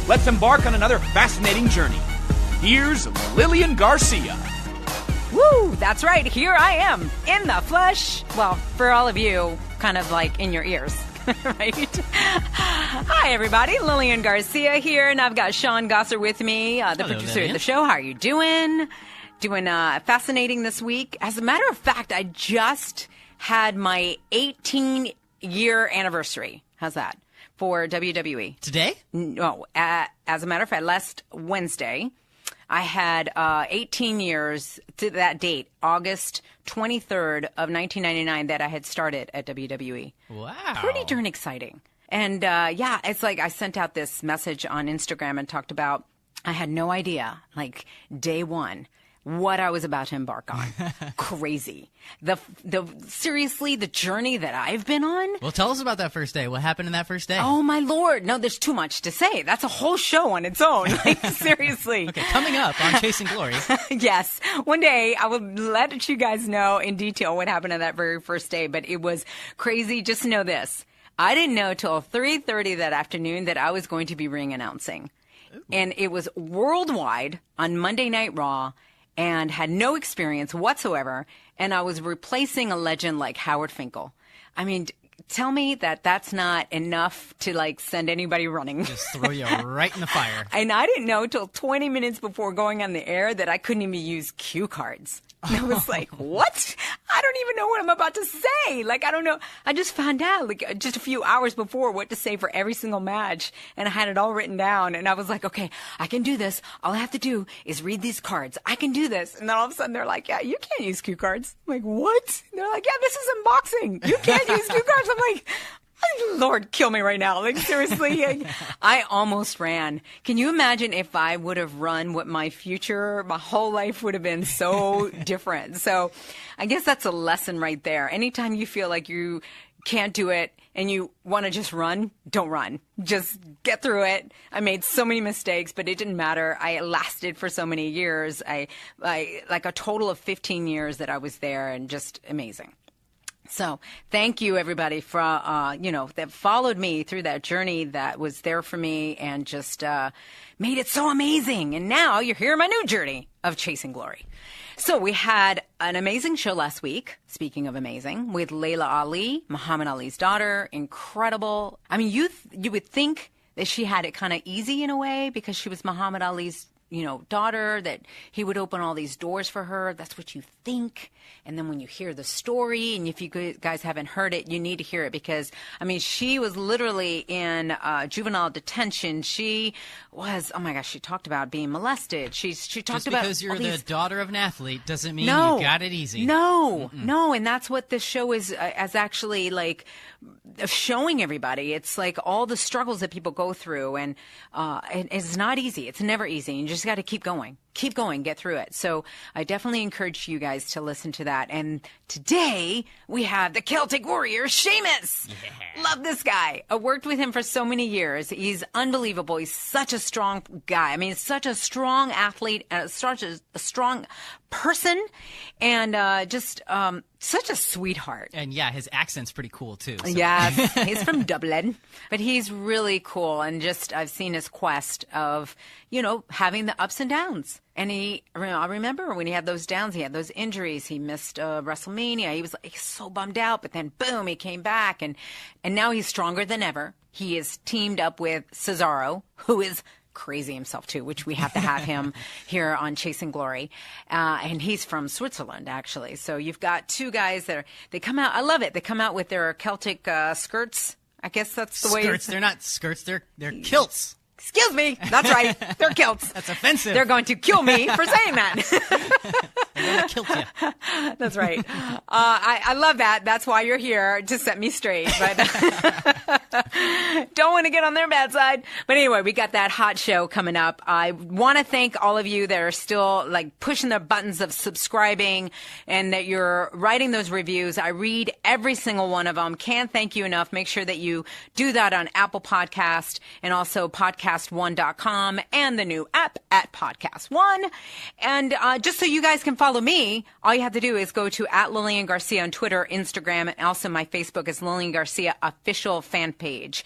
let's embark on another fascinating journey. Here's Lilian Garcia. Woo, that's right. Here I am in the flesh. Well, for all of you, kind of like in your ears, right? Hi, everybody. Lilian Garcia here, and I've got Sean Gosser with me, the producer of the show. How are you doing? Doing fascinating this week. As a matter of fact, I just had my 18-year anniversary. How's that? For WWE. Today? No. As a matter of fact, last Wednesday, I had 18 years to that date, August 23rd of 1999, that I had started at WWE. Wow. Pretty darn exciting. And yeah, it's like I sent out this message on Instagram and talked about, I had no idea, like day one, what I was about to embark on. Crazy. Seriously, the journey that I've been on. Well, tell us about that first day. What happened in that first day? Oh, my Lord. No, there's too much to say. That's a whole show on its own. Like, seriously. Okay, coming up on Chasing Glory. Yes. One day, I will let you guys know in detail what happened on that very first day, but it was crazy. Just know this. I didn't know till 3:30 that afternoon that I was going to be ring announcing. Ooh. And it was worldwide on Monday Night Raw, and had no experience whatsoever, and I was replacing a legend like Howard Finkel. I mean, tell me that that's not enough to, like, send anybody running. Just throw you right in the fire. And I didn't know till 20 minutes before going on the air that I couldn't even use cue cards. And I was like, what? I don't even know what I'm about to say. Like, I don't know. I just found out, like, just a few hours before what to say for every single match. And I had it all written down. And I was like, okay, I can do this. All I have to do is read these cards. I can do this. And then all of a sudden they're like, yeah, you can't use cue cards. I'm like, what? And they're like, yeah, this is unboxing. You can't use cue cards. I'm like, Lord, kill me right now. Like, seriously, I almost ran. Can you imagine if I would have run what my whole life would have been so different? So I guess that's a lesson right there. Anytime you feel like you can't do it and you want to just run, don't run. Just get through it. I made so many mistakes, but it didn't matter. I lasted for so many years. I like a total of 15 years that I was there, and just amazing. So thank you, everybody, for, that followed me through that journey that was there for me and just made it so amazing. And now you're here in my new journey of Chasing Glory. So we had an amazing show last week, speaking of amazing, with Layla Ali, Muhammad Ali's daughter. Incredible. I mean, you would think that she had it kind of easy in a way because she was Muhammad Ali's daughter, that he would open all these doors for her. That's what you think. And then when you hear the story, and if you guys haven't heard it, you need to hear it because, I mean, she was literally in juvenile detention. She was, oh my gosh, she talked about being molested. She talked about because you're the daughter of an athlete doesn't mean you got it easy. No. And that's what this show is as actually like showing everybody. It's like all the struggles that people go through, and it's not easy. It's never easy. You just got to keep going, get through it. So I definitely encourage you guys to listen to that. And today we have the Celtic warrior, Sheamus. Yeah. Love this guy. I worked with him for so many years. He's unbelievable. He's such a strong guy. I mean, such a strong athlete, such a strong person, and just such a sweetheart. And yeah, his accent's pretty cool too. So. Yes, he's from Dublin, but he's really cool. And just I've seen his quest of having the ups and downs. And I remember when he had those downs, he had those injuries. He missed WrestleMania. He was like so bummed out, but then boom, he came back, and now he's stronger than ever. He is teamed up with Cesaro, who is crazy himself too, which we have to have him here on Chasing Glory. And he's from Switzerland, actually. So you've got two guys they come out. I love it. They come out with their Celtic skirts. I guess that's the way. Skirts. They're not skirts. They're kilts. Excuse me. That's right. They're kilts. That's offensive. They're going to kill me for saying that. They're going to kill you. That's right. I love that. That's why you're here, to set me straight. But don't want to get on their bad side. But anyway, we got that hot show coming up. I want to thank all of you that are still like pushing the buttons of subscribing and that you're writing those reviews. I read every single one of them. Can't thank you enough. Make sure that you do that on Apple Podcast and also podcast1.com and the new app at Podcast One. And just so you guys can follow me, all you have to do is go to @Lilian Garcia on Twitter, Instagram, and also my Facebook is Lilian Garcia official fan page.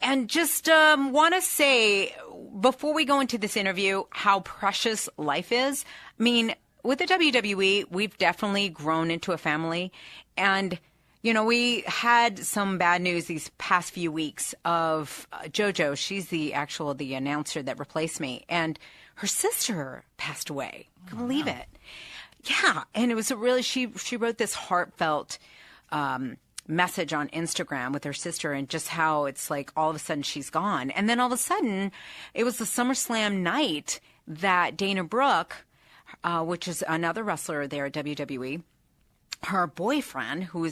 And just want to say before we go into this interview, how precious life is. I mean, with the WWE, we've definitely grown into a family. And, you know, we had some bad news these past few weeks of JoJo. She's the announcer that replaced me. And her sister passed away. Can you believe it? Yeah. And it was she wrote this heartfelt message on Instagram with her sister, and just how it's like all of a sudden she's gone. And then all of a sudden it was the SummerSlam night that Dana Brooke, which is another wrestler there at WWE, her boyfriend, who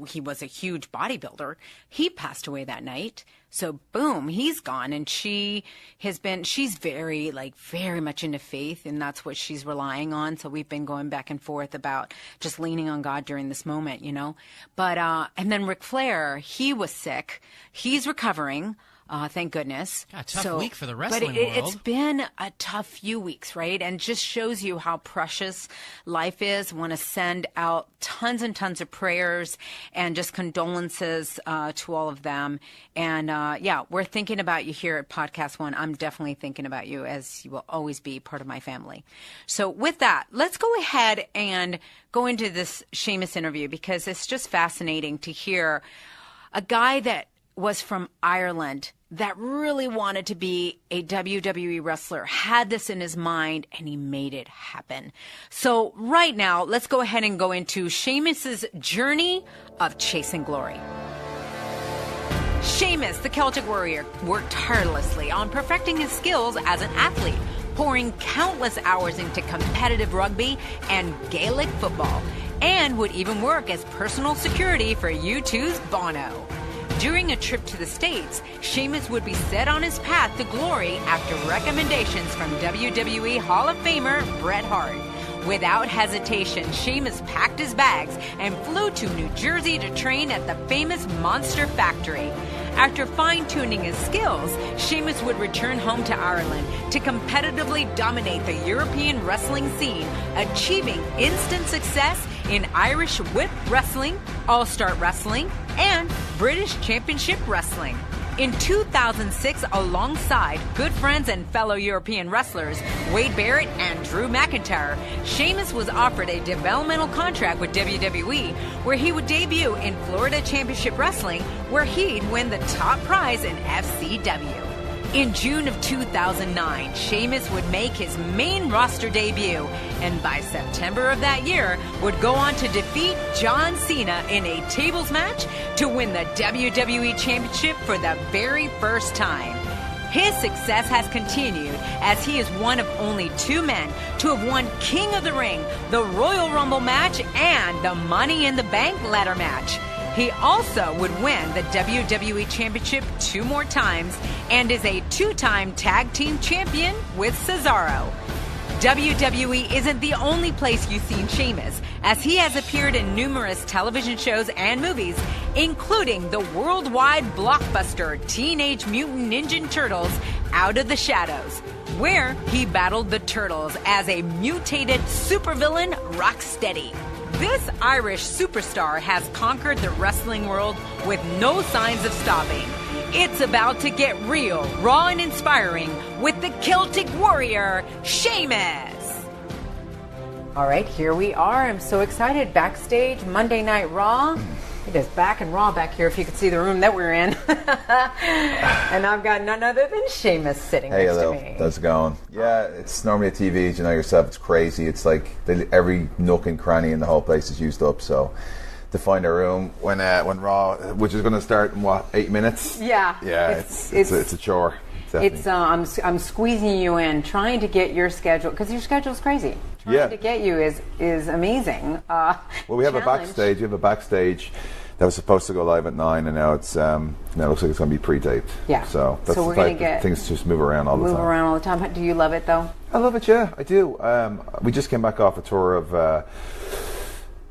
he was a huge bodybuilder, he passed away that night. So boom, he's gone. And she's very much into faith, and that's what she's relying on. So we've been going back and forth about just leaning on God during this moment, you know. But and then Ric Flair, he was sick. He's recovering. Thank goodness. A tough week for the wrestling world. But it's been a tough few weeks, right? And just shows you how precious life is. Want to send out tons and tons of prayers and just condolences to all of them. And we're thinking about you here at Podcast One. I'm definitely thinking about you, as you will always be part of my family. So with that, let's go ahead and go into this Sheamus interview, because it's just fascinating to hear a guy that was from Ireland that really wanted to be a WWE wrestler, had this in his mind, and he made it happen. So right now, let's go ahead and go into Sheamus's journey of chasing glory. Sheamus, the Celtic warrior, worked tirelessly on perfecting his skills as an athlete, pouring countless hours into competitive rugby and Gaelic football, and would even work as personal security for U2's Bono. During a trip to the States, Sheamus would be set on his path to glory after recommendations from WWE Hall of Famer Bret Hart. Without hesitation, Sheamus packed his bags and flew to New Jersey to train at the famous Monster Factory. After fine-tuning his skills, Sheamus would return home to Ireland to competitively dominate the European wrestling scene, achieving instant success in Irish Whip Wrestling, All-Star Wrestling, and British Championship Wrestling. In 2006, alongside good friends and fellow European wrestlers Wade Barrett and Drew McIntyre, Sheamus was offered a developmental contract with WWE, where he would debut in Florida Championship Wrestling, where he'd win the top prize in FCW. In June of 2009, Sheamus would make his main roster debut, and by September of that year would go on to defeat John Cena in a tables match to win the WWE Championship for the very first time. His success has continued, as he is one of only two men to have won King of the Ring, the Royal Rumble match, and the Money in the Bank ladder match. He also would win the WWE Championship 2 more times and is a 2-time tag team champion with Cesaro. WWE isn't the only place you've seen Sheamus, as he has appeared in numerous television shows and movies, including the worldwide blockbuster Teenage Mutant Ninja Turtles Out of the Shadows, where he battled the Turtles as a mutated supervillain Rocksteady. This Irish superstar has conquered the wrestling world with no signs of stopping. It's about to get real, raw, and inspiring with the Celtic warrior, Sheamus. All right, here we are. I'm so excited. Backstage, Monday Night Raw. It is back and raw back here, if you could see the room that we're in. And I've got none other than Sheamus sitting next to me. How's it going? Yeah, it's normally a TV, you know yourself, it's crazy. It's like every nook and cranny in the whole place is used up, so to find a room when Raw, which is going to start in 8 minutes? Yeah. Yeah, it's a chore. It's I'm squeezing you in, trying to get your schedule, because your schedule's crazy. Trying to get you is amazing. Well, we have a backstage. We have a backstage that was supposed to go live at 9, and now it's now it looks like it's going to be pre-taped. Yeah. So that's we're going to get things just move around all the time. Do you love it though? I love it. Yeah, I do. We just came back off a tour of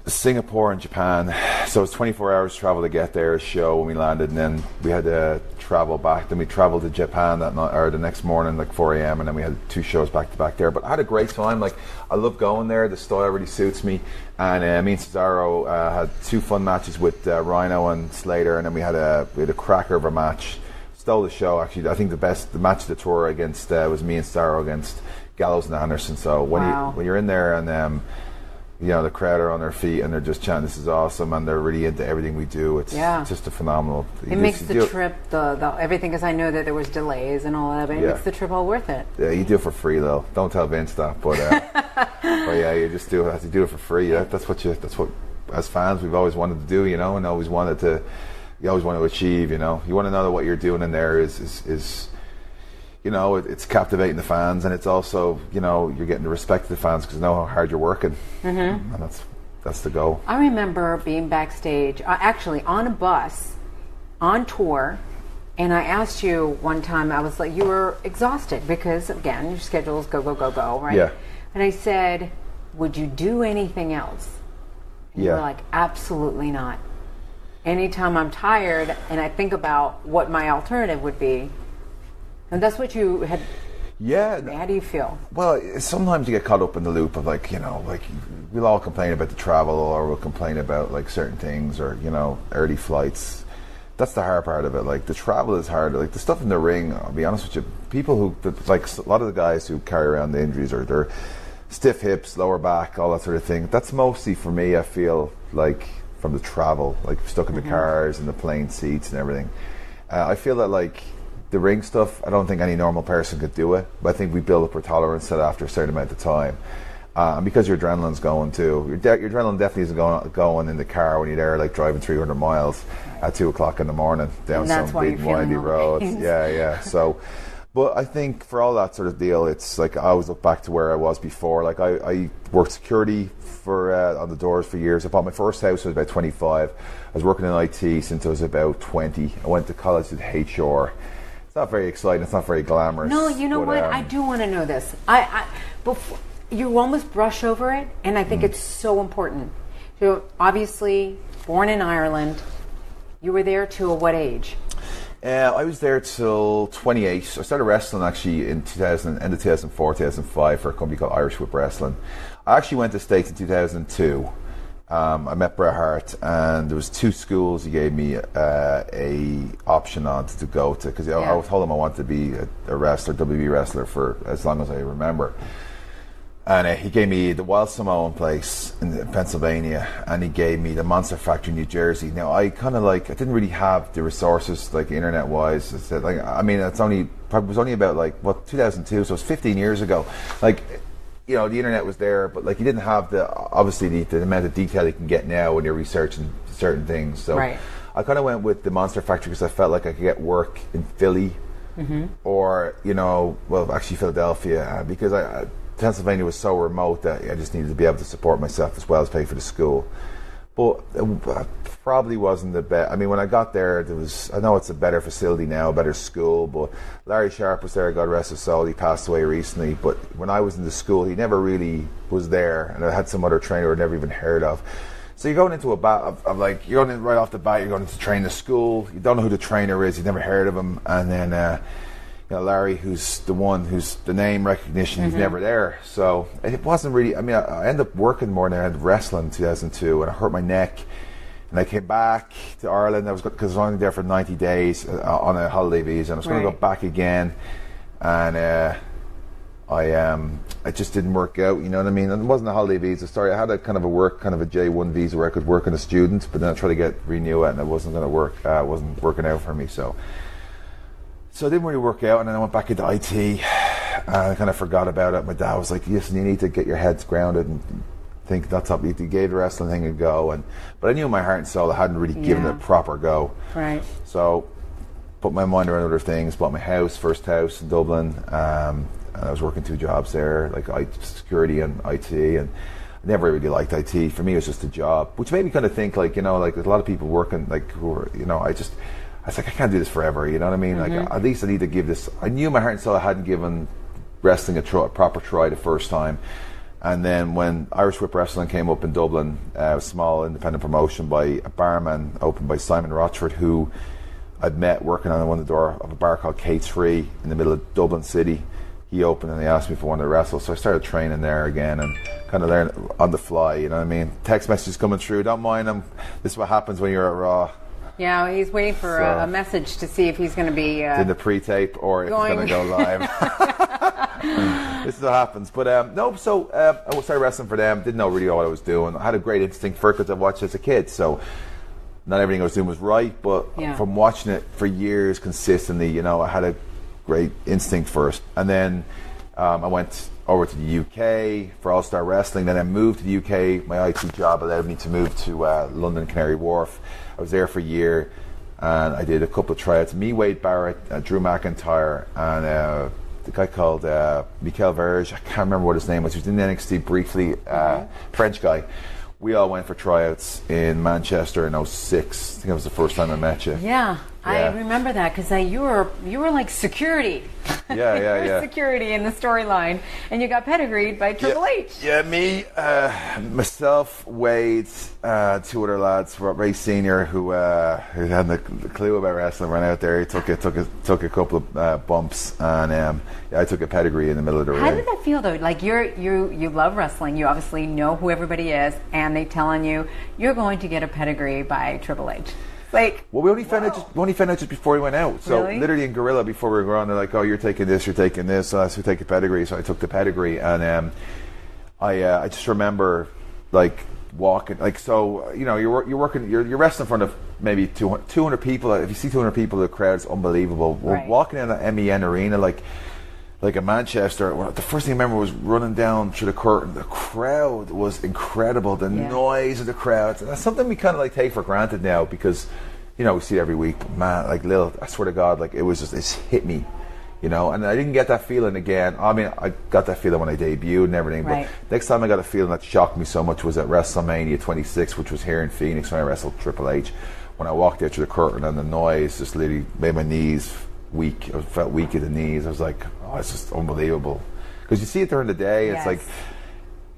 Singapore and Japan, so it's 24 hours travel to get there, a show when we landed, and then we had to travel back. Then we traveled to Japan that night, or the next morning, like 4 a.m., and then we had 2 shows back to back there. But I had a great time. Like, I love going there. The style really suits me. And me and Cesaro had 2 fun matches with Rhino and Slater, and then we had a cracker of a match. stole the show. Actually, I think the match of the tour against was me and Cesaro against Gallows and Anderson. So when you're in there and the crowd are on their feet and they're just chanting, "This is awesome," and they're really into everything we do. It's just a phenomenal. It makes the trip, the everything, because I know that there was delays and all that, but it makes the trip all worth it. Yeah, you do it for free though. Don't tell Vince that, but but yeah, you just have to do it for free. That's what as fans we've always wanted to do, and always wanted to. You always want to achieve, You want to know that what you're doing in there is it's captivating the fans, and it's also, you're getting the respect of the fans because they know how hard you're working, and that's the goal. I remember being backstage, actually on a bus, on tour, and I asked you one time, I was like, you were exhausted because, again, your schedules go, right? Yeah. And I said, would you do anything else? And you were like, absolutely not. Anytime I'm tired and I think about what my alternative would be, and that's what you had. Yeah. How do you feel? Well, sometimes you get caught up in the loop of we'll all complain about the travel, or we'll complain about certain things, or early flights. That's the hard part of it. The travel is hard. The stuff in the ring, I'll be honest with you, people who a lot of the guys who carry around the injuries or their stiff hips, lower back, all that sort of thing. That's mostly for me. I feel from the travel, stuck in the cars and the plane seats and everything. I feel that the ring stuff, I don't think any normal person could do it, but I think we build up our tolerance to it after a certain amount of time. And because your adrenaline's going too, your adrenaline definitely isn't going in the car when you're there, driving 300 miles at 2 o'clock in the morning down some big windy roads. Yeah. So, but I think for all that sort of deal, it's I always look back to where I was before. I worked security on the doors for years. I bought my first house when I was about 25. I was working in IT since I was about 20. I went to college at HR. It's not very exciting. It's not very glamorous. No, you know what? I do want to know this. Before, you almost brush over it, and I think it's so important. So obviously, born in Ireland, you were there till what age? I was there till 28. I started wrestling actually in end of 2004, 2005 for a company called Irish Whip Wrestling. I actually went to the States in 2002. I met Bret Hart, and there was 2 schools he gave me a option on to go to, because I told him I wanted to be a wrestler, WWE wrestler, for as long as I remember. And he gave me the Wild Samoan place in Pennsylvania, and he gave me the Monster Factory in New Jersey. Now, I kind of I didn't really have the resources, internet-wise. It was only about 2002, so it was 15 years ago. The internet was there, but you didn't have the amount of detail you can get now when you're researching certain things. So I kind of went with the Monster Factory because I felt like I could get work in Philly, or actually Philadelphia, because Pennsylvania was so remote that I just needed to be able to support myself as well as pay for the school. But it probably wasn't the best. I mean, when I got there, I know it's a better facility now, a better school, but Larry Sharp was there, God rest his soul. He passed away recently, but when I was in the school, he never really was there, and I had some other trainer I'd never even heard of. So you're going into you're going in right off the bat, you're going to train the school, you don't know who the trainer is, you've never heard of him, and then Larry, who's the name recognition, he's never there. So it wasn't really, I ended up working more than I ended up wrestling in 2002, and I hurt my neck. And I came back to Ireland, because I was only there for 90 days on a holiday visa, and I was going to go back again. And it just didn't work out, you know what I mean? And it wasn't a holiday visa, sorry, I had a kind of a J1 visa where I could work as a student, but then I tried to renew it, and it wasn't going to work, it wasn't working out for me, so it didn't really work out. And then I went back into IT, and I kind of forgot about it. My dad was like, listen, you need to get your heads grounded and think that's up. You gave the wrestling thing a go, but I knew in my heart and soul I hadn't really given it a proper go. Right. So put my mind around other things, bought my first house in Dublin, and I was working 2 jobs there, security and IT, and I never really liked IT. For me, it was just a job, which made me kind of think, there's a lot of people working, who are, I was like, I can't do this forever, you know what I mean? At least I need to give this. I knew in my heart and soul I hadn't given wrestling a proper try the first time. And then when Irish Whip Wrestling came up in Dublin, a small independent promotion by a barman opened by Simon Rochford, who I'd met working on the door of a bar called K3 in the middle of Dublin City. He opened and he asked me if I wanted to wrestle, so I started training there again and kind of learned on the fly, you know what I mean? Text messages coming through, don't mind them, this is what happens when you're at Raw. Yeah, he's waiting for a message to see if he's going to be in the pre-tape or if he's going to go live. This is what happens. But no, so I started wrestling for them. Didn't know really what I was doing. I had a great instinct for it because I watched it as a kid. So not everything I was doing was right, but from watching it for years consistently, you know, I had a great instinct first. And then I went over to the UK for All-Star Wrestling. Then I moved to the UK. My IT job allowed me to move to London, Canary Wharf. I was there for a year, and I did a couple of tryouts. Me, Wade Barrett, Drew McIntyre, and the guy called Michael Verge. I can't remember what his name was. He was in NXT briefly. French guy. We all went for tryouts in Manchester in 06. I think that was the first time I met you. Yeah. I remember that because you were like security. Yeah. You were security in the storyline, and you got pedigreed by Triple H. Yeah, me, myself, Wade, two other lads, Ray Senior, who had the clue about wrestling, ran out there. He took a couple of bumps, and I took a pedigree in the middle of the ring. How did that feel though? Like you love wrestling. You obviously know who everybody is, and they telling you you're going to get a pedigree by Triple H. Like, well, we only found out just before he went out. So really? Literally in Gorilla, before we were going, they're like, "Oh, you're taking this, you're taking this." So I said, "Take a pedigree." So I took the pedigree, and I just remember like walking, like, so you know, you're wrestling in front of maybe 200 people. If you see 200 people, the crowd's unbelievable. We're walking in the MEN arena, like in Manchester. The first thing I remember was running down through the curtain. The crowd was incredible. The noise of the crowd. And that's something we kind of like take for granted now because, you know, we see it every week. But man, like I swear to God, like it's hit me, you know. And I didn't get that feeling again. I mean, I got that feeling when I debuted and everything. But next time I got a feeling that shocked me so much was at WrestleMania 26, which was here in Phoenix when I wrestled Triple H. When I walked out through the curtain and the noise just literally made my knees weak. I felt weak at the knees. I was like, oh, it's just unbelievable. Because you see it during the day, it's like,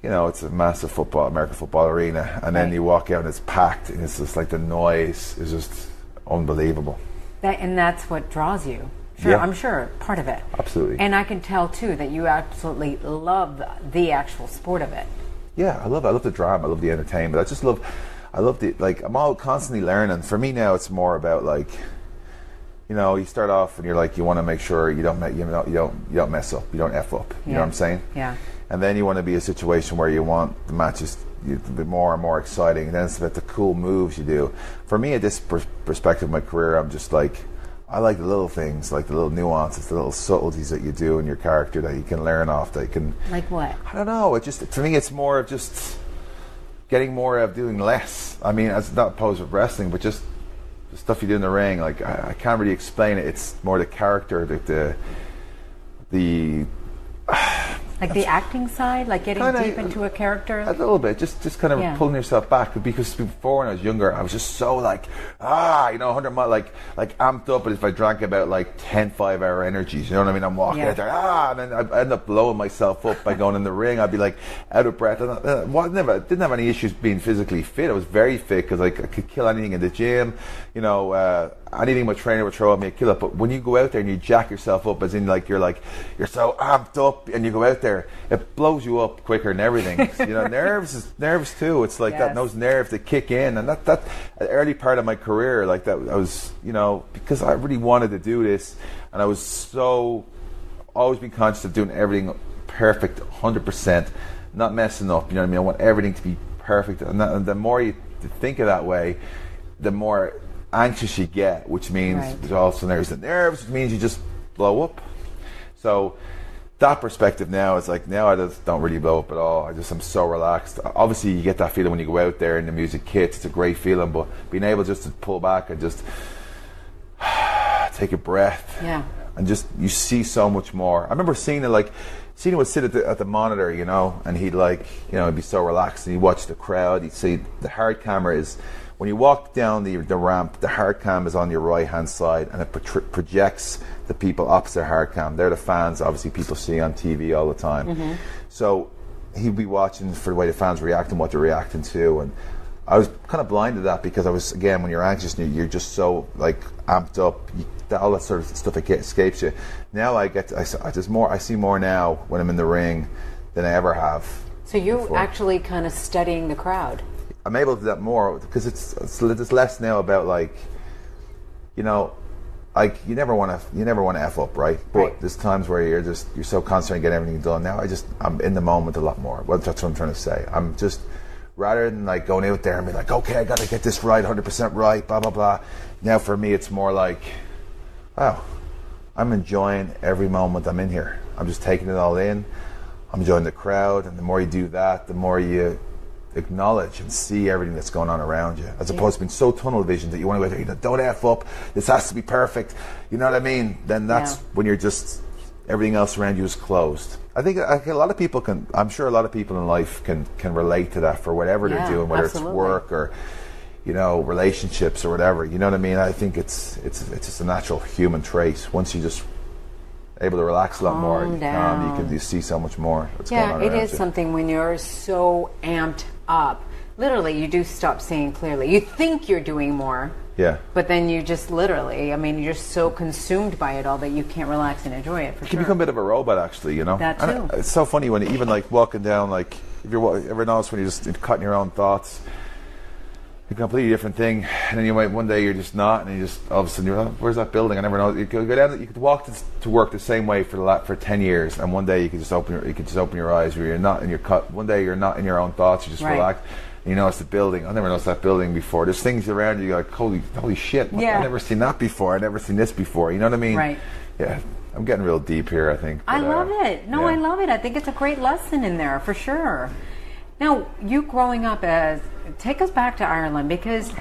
you know, it's a massive American football arena, and then you walk out and it's packed, and it's just like the noise is just unbelievable. And that's what draws you. Sure, I'm sure part of it. Absolutely. And I can tell too that you absolutely love the actual sport of it. Yeah, I love the drama. I love the entertainment. I love the, like, I'm all constantly learning. For me now, it's more about like, you know, you start off and you're like, you want to make sure you don't mess up, you don't F up. You know what I'm saying? Yeah. And then you want to be a situation where you want the matches to be more and more exciting. And then it's about the cool moves you do. For me, at this perspective of my career, I'm just like, I like the little things, like the little nuances, the little subtleties that you do in your character that you can learn off. That you can. Like what? I don't know. It just, for me, it's more of just getting more of doing less. I mean, as not opposed with wrestling, but just the stuff you do in the ring, like I can't really explain it. It's more the character, like the like the acting side, like getting deep into a character. A little bit, just kind of pulling yourself back. Because before, when I was younger, I was just so like 100 miles, like amped up. But if I drank about like 10 5-hour energies, you know what I mean? I'm walking out there, and then I end up blowing myself up by going in the ring. I'd be like out of breath. Didn't have any issues being physically fit. I was very fit because I could kill anything in the gym. You know, anything my trainer would throw at me, I'd kill it. But when you go out there and you jack yourself up, as in like you're so amped up, and you go out there, it blows you up quicker than everything. You know, nerves too. It's like that, those nerves that kick in, and that early part of my career, like that, I was, you know, because I really wanted to do this, and I was so always been conscious of doing everything perfect, 100%, not messing up. You know what I mean? I want everything to be perfect, and the more you think of that way, the more anxious you get, which means there's also nerves, which means you just blow up. So that perspective now is like, now I just don't really blow up at all. I'm so relaxed. Obviously you get that feeling when you go out there and the music hits. It's a great feeling, but being able just to pull back and just take a breath, and just, you see so much more. I remember Cena would sit at the monitor, you know, and he'd he'd be so relaxed, and he'd watch the crowd. He'd see the hard camera is, when you walk down the ramp, the hard cam is on your right hand side, and it projects the people opposite the hard cam. They're the fans, obviously, people see on TV all the time. Mm-hmm. So he'd be watching for the way the fans react and what they're reacting to. And I was kind of blind to that because I was, again, when you're anxious and you're just so like amped up, all that sort of stuff escapes you. Now I see more now when I'm in the ring than I ever have. So you're actually kind of studying the crowd. I'm able to do that more because it's less now about like you know, like you never want to F up, right? But there's times where you're so concentrated on getting everything done. Now I'm in the moment a lot more. Well, that's what I'm trying to say. I'm just, rather than like going out there and be like, okay, I got to get this right, 100% right, blah, blah, blah. Now for me, it's more like, wow, I'm enjoying every moment I'm in here. I'm just taking it all in. I'm enjoying the crowd. And the more you do that, the more you acknowledge and see everything that's going on around you, as opposed to being so tunnel vision that you want to go there, don't F up, this has to be perfect, you know what I mean? Then that's when you're just, everything else around you is closed. I think a lot of people I'm sure a lot of people in life can relate to that for whatever they're doing, whether it's work or, you know, relationships or whatever, you know what I mean? I think it's just a natural human trait. Once you just able to relax a lot more, you can see so much more that's going on around you. It is something when you're so amped up. Literally, you do stop seeing clearly. You think you're doing more, but then you just literally, I mean, you're so consumed by it all that you can't relax and enjoy it. You can become a bit of a robot, actually, you know? That too. And it's so funny when even like walking down, like, if you're ever notice when you're just caught in your own thoughts, a completely different thing, and then you might one day you're just not, and you just all of a sudden you're like, where's that building? I never know. You could go down. You could walk to work the same way for 10 years, and one day you could just open your eyes where you're not in your cut. One day you're not in your own thoughts. You just relax, and you notice the building. I never noticed that building before. There's things around you. You're like, holy shit! Yeah. I've never seen that before. I've never seen this before. You know what I mean? Right. Yeah. I'm getting real deep here, I think. But, I love it. No, I love it. I think it's a great lesson in there for sure. Now, you growing up take us back to Ireland, because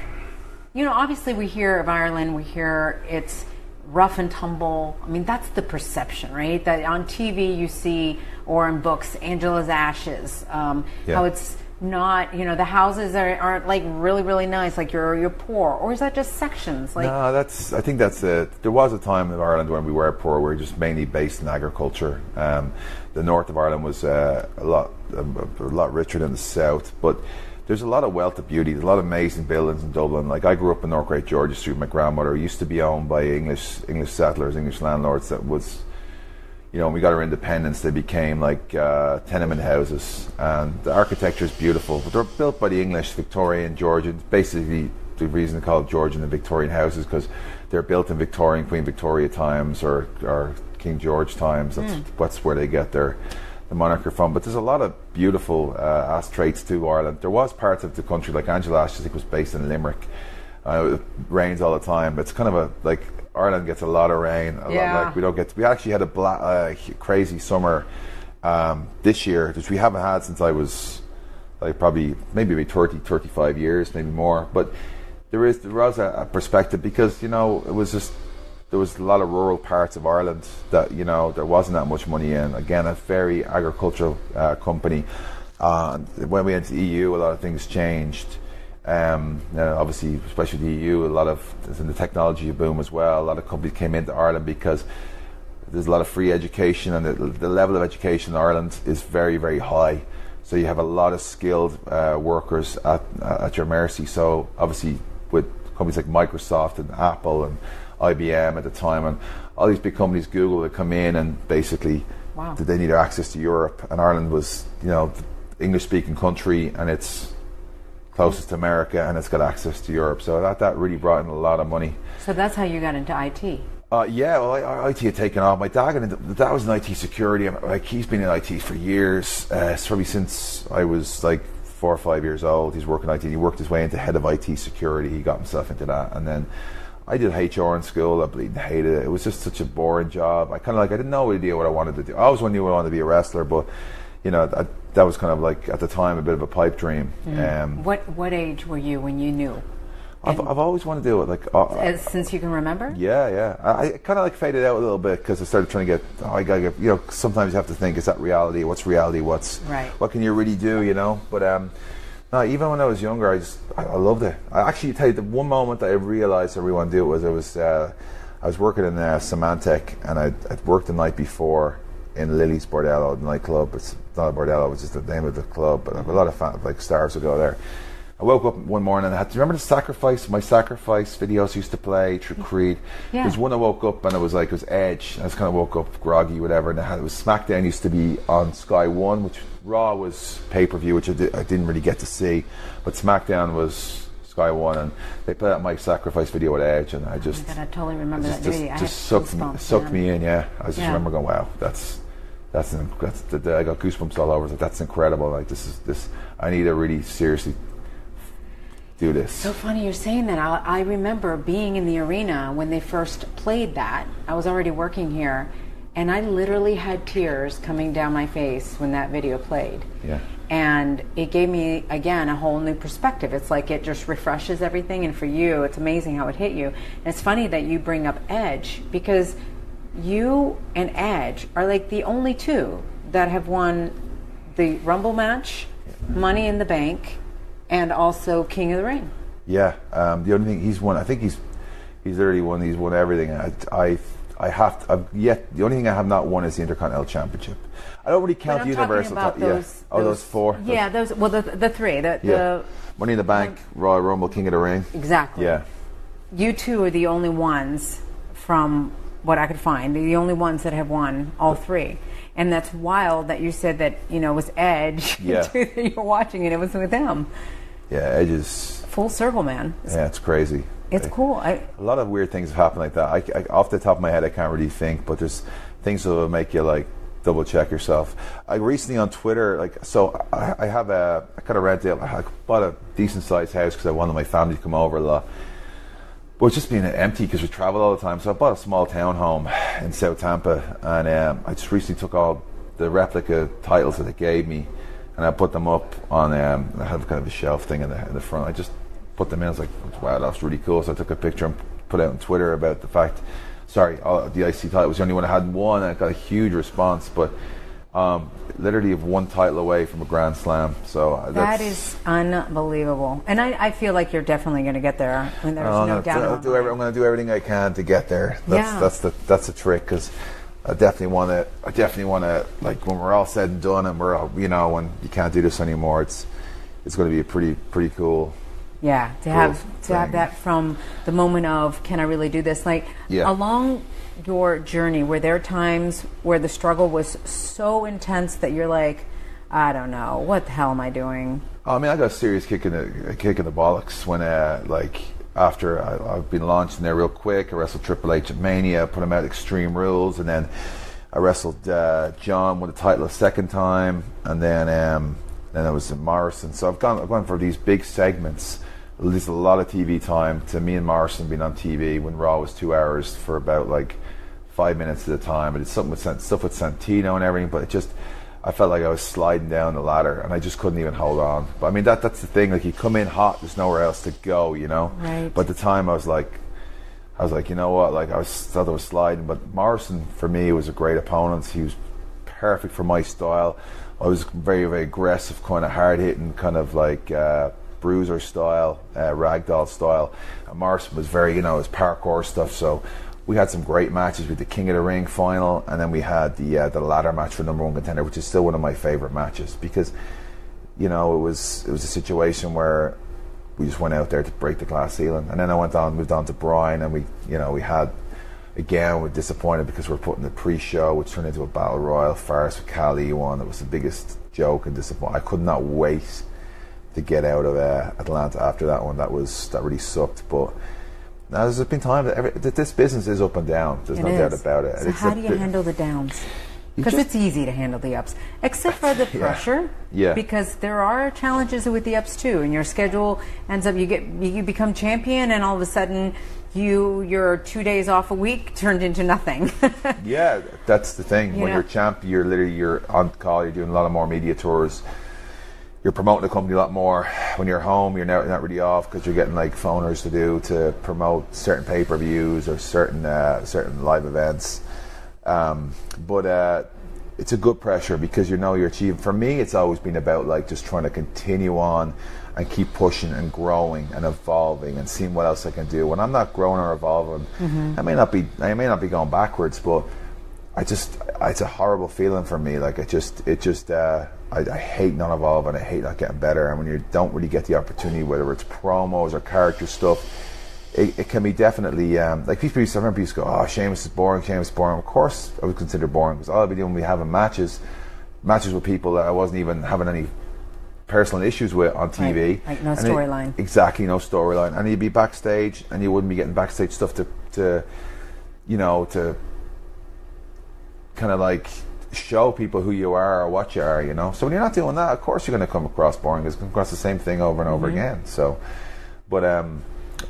you know, obviously we hear of Ireland, we hear it's rough and tumble. I mean, that's the perception, right? That on TV you see, or in books, Angela's Ashes, how it's not, you know, the houses aren't like really, really nice, like you're poor, or is that just sections? Like, no, I think that's it. There was a time in Ireland when we were poor. We were just mainly based in agriculture. The north of Ireland was a lot richer than the south, but there's a lot of wealth of beauty. There's a lot of amazing buildings in Dublin. Like, I grew up in North Great George Street. My grandmother used to be owned by English settlers, English landlords. That was, you know, when we got our independence, they became like tenement houses, and the architecture is beautiful. But they're built by the English, Victorian, Georgian. Basically, the reason they call it Georgian and Victorian houses because they're built in Victorian, Queen Victoria times or King George times. That's where they get the moniker from. But there's a lot of beautiful traits to Ireland. There was parts of the country, like Angela Ashes, I think, was based in Limerick. It rains all the time, but it's kind of like Ireland gets a lot of rain. We actually had a crazy summer this year, which we haven't had since I was like probably maybe 30, 35 years, maybe more. But there was a perspective, because, you know, there was a lot of rural parts of Ireland that, you know, there wasn't that much money in. Again, a very agricultural company. When we entered the EU, a lot of things changed. Obviously, especially the EU, in the technology boom as well. A lot of companies came into Ireland because there's a lot of free education, and the level of education in Ireland is very, very high. So you have a lot of skilled workers at your mercy. So obviously, with companies like Microsoft and Apple and IBM at the time, and all these big companies, Google, would come in and basically they needed access to Europe, and Ireland was, you know, the English-speaking country, and it's closest to America, and it's got access to Europe. So that really brought in a lot of money. So that's how you got into IT. IT had taken off. My dad was in IT security. Like, he's been in IT for years. Probably since I was like 4 or 5 years old. He's working IT. He worked his way into head of IT security. He got himself into that, and then I did HR in school. I bleeding hated it. It was just such a boring job. I didn't know idea what I wanted to do. I always knew I wanted to be a wrestler, but, you know, that was kind of like, at the time, a bit of a pipe dream. What age were you when you knew? I've always wanted to do it, like since you can remember. Yeah. I kind of like faded out a little bit because I started trying to get. I gotta get. You know, sometimes you have to think: is that reality? What's reality? What can you really do? You know. But no, even when I was younger, I loved it. I actually tell you, the one moment that I realized I really wanted to do it was I was working in Symantec, and I'd worked the night before in Lily's Bordello, the nightclub. It's not a bordello; it's just the name of the club. But a lot of stars would go there. I woke up one morning and do you remember my sacrifice videos used to play through Creed? Yeah. There's one I woke up and it was Edge. I just kind of woke up groggy, whatever, and it was SmackDown used to be on Sky 1, which Raw was pay-per-view, which I didn't really get to see, but SmackDown was Sky One, and they put out my sacrifice video with Edge, and I just, oh my God, I totally remember that video. Just sucked me in. Yeah, I just remember going, wow, I got goosebumps all over. Like, that's incredible. Like this. I need to really seriously do this. So funny you're saying that. I remember being in the arena when they first played that. I was already working here, and I literally had tears coming down my face when that video played. Yeah. And it gave me, again, a whole new perspective. It's like it just refreshes everything, and for you, it's amazing how it hit you. And it's funny that you bring up Edge, because you and Edge are like the only two that have won the Rumble match, Money in the Bank, and also King of the Ring. Yeah, the only thing he's won, I think he's already won. He's won everything. The only thing I have not won is the Intercontinental Championship. I don't really count the Universal. Those four. Yeah, those. Well, the three. The Money in the Bank, Royal Rumble, King of the Ring. Exactly. Yeah. You two are the only ones, from what I could find, the only ones that have won all three. And that's wild that you said that, it was Edge that you were watching, and it was with him. Yeah, Edge is full circle, man. It's crazy. It's cool. A lot of weird things have happened like that. I off the top of my head, I can't really think, but there's things that will make you like double check yourself. I recently on Twitter, I have I kind of rented. I bought a decent sized house because I wanted my family to come over a lot. But it's just being empty because we travel all the time. So I bought a small townhome in South Tampa, and I just recently took all the replica titles that they gave me, and I put them up on. I have kind of a shelf thing in the front. I just put them in. I was like, wow, that's really cool. So I took a picture and put it out on Twitter about the fact. The IC title was the only one I hadn't won, and I got a huge response. But literally of one title away from a Grand Slam. So that is unbelievable. And I feel like you're definitely going to get there. I mean, there's no doubt. I'm going to do everything I can to get there. That's the trick, because I definitely want to. Like when we're all said and done, and we're all, when you can't do this anymore, it's going to be a pretty cool. Yeah, to have that from the moment of, can I really do this? Along your journey, were there times where the struggle was so intense that you're like, I don't know, what the hell am I doing? I mean, I got a serious kick in the bollocks when after I've been launched in there real quick. I wrestled Triple H at Mania, put him out Extreme Rules, and then I wrestled John with the title a second time, and then I was in Morrison. So I've gone for these big segments. There's a lot of TV time to me and Morrison being on TV when Raw was 2 hours for about 5 minutes at a time. I did stuff with Santino and everything, but I felt like I was sliding down the ladder, and I just couldn't even hold on. But I mean, that's the thing. Like, you come in hot, there's nowhere else to go, Right. But at the time, I was like, you know what? Like, thought I was sliding. But Morrison, for me, was a great opponent. He was perfect for my style. I was very, very aggressive, kind of hard hitting, kind of like bruiser style, ragdoll style. And Morrison was very, his parkour stuff. So we had some great matches with the King of the Ring final, and then we had the ladder match for number one contender, which is still one of my favorite matches, because it was a situation where we just went out there to break the glass ceiling. And then I moved on to Bryan, and we had, again, we're disappointed because we're putting the pre-show, which turned into a battle royal farce with Khali won. That was the biggest joke and disappointment. I could not wait to get out of Atlanta after that one. That really sucked. But now there's been time that this business is up and down. There's no doubt about it. So how do you handle the downs? Because it's easy to handle the ups, except for the pressure. Yeah. Because there are challenges with the ups too, and your schedule ends up, you become champion, and all of a sudden your 2 days off a week turned into nothing. Yeah, that's the thing. When you're champ, you're on call. You're doing a lot of more media tours. You're promoting the company a lot more. When you're home, you're not really off, because you're getting phoners to promote certain pay-per-views or certain live events. But it's a good pressure, because you're achieving. For me, it's always been about just trying to continue on and keep pushing and growing and evolving and seeing what else I can do. When I'm not growing or evolving, I may not be going backwards, but it's a horrible feeling for me. I hate not evolving. I hate not getting better. And when you don't really get the opportunity, whether it's promos or character stuff, it can be definitely people used to, I remember people used to go, oh, Sheamus is boring. Of course I would consider boring, because all I'd be doing would be having matches with people that I wasn't even having any personal issues with on TV. Right. No storyline. Exactly, no storyline. And you'd be backstage, and you wouldn't be getting backstage stuff to kind of like show people who you are or what you are, So when you're not doing that, of course you're going to come across boring. It's going to come across the same thing over and over again. So, but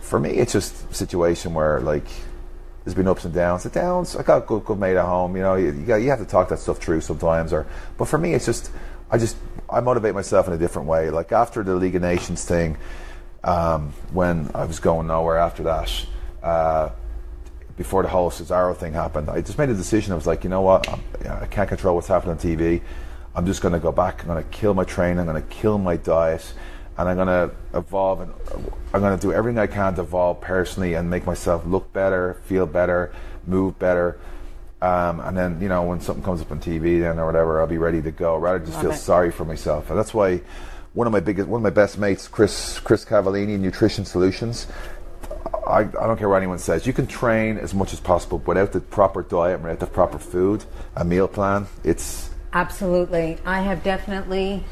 for me, it's just a situation where like there's been ups and downs. The downs, I got a good mate at home. You have to talk that stuff through sometimes. But for me, it's just I motivate myself in a different way. Like after the League of Nations thing, when I was going nowhere after that. Before the whole Cesaro thing happened, I just made a decision. I was like, you know what? I can't control what's happening on TV. I'm just going to go back. I'm going to kill my training. I'm going to kill my diet. And I'm going to evolve. And I'm going to do everything I can to evolve personally and make myself look better, feel better, move better. And then, when something comes up on TV then or whatever, I'll be ready to go. Rather just feel sorry for myself. And that's why one of my best mates, Chris Cavallini, Nutrition Solutions, I don't care what anyone says. You can train as much as possible without the proper diet, without the proper food, a meal plan. It's absolutely. I have definitely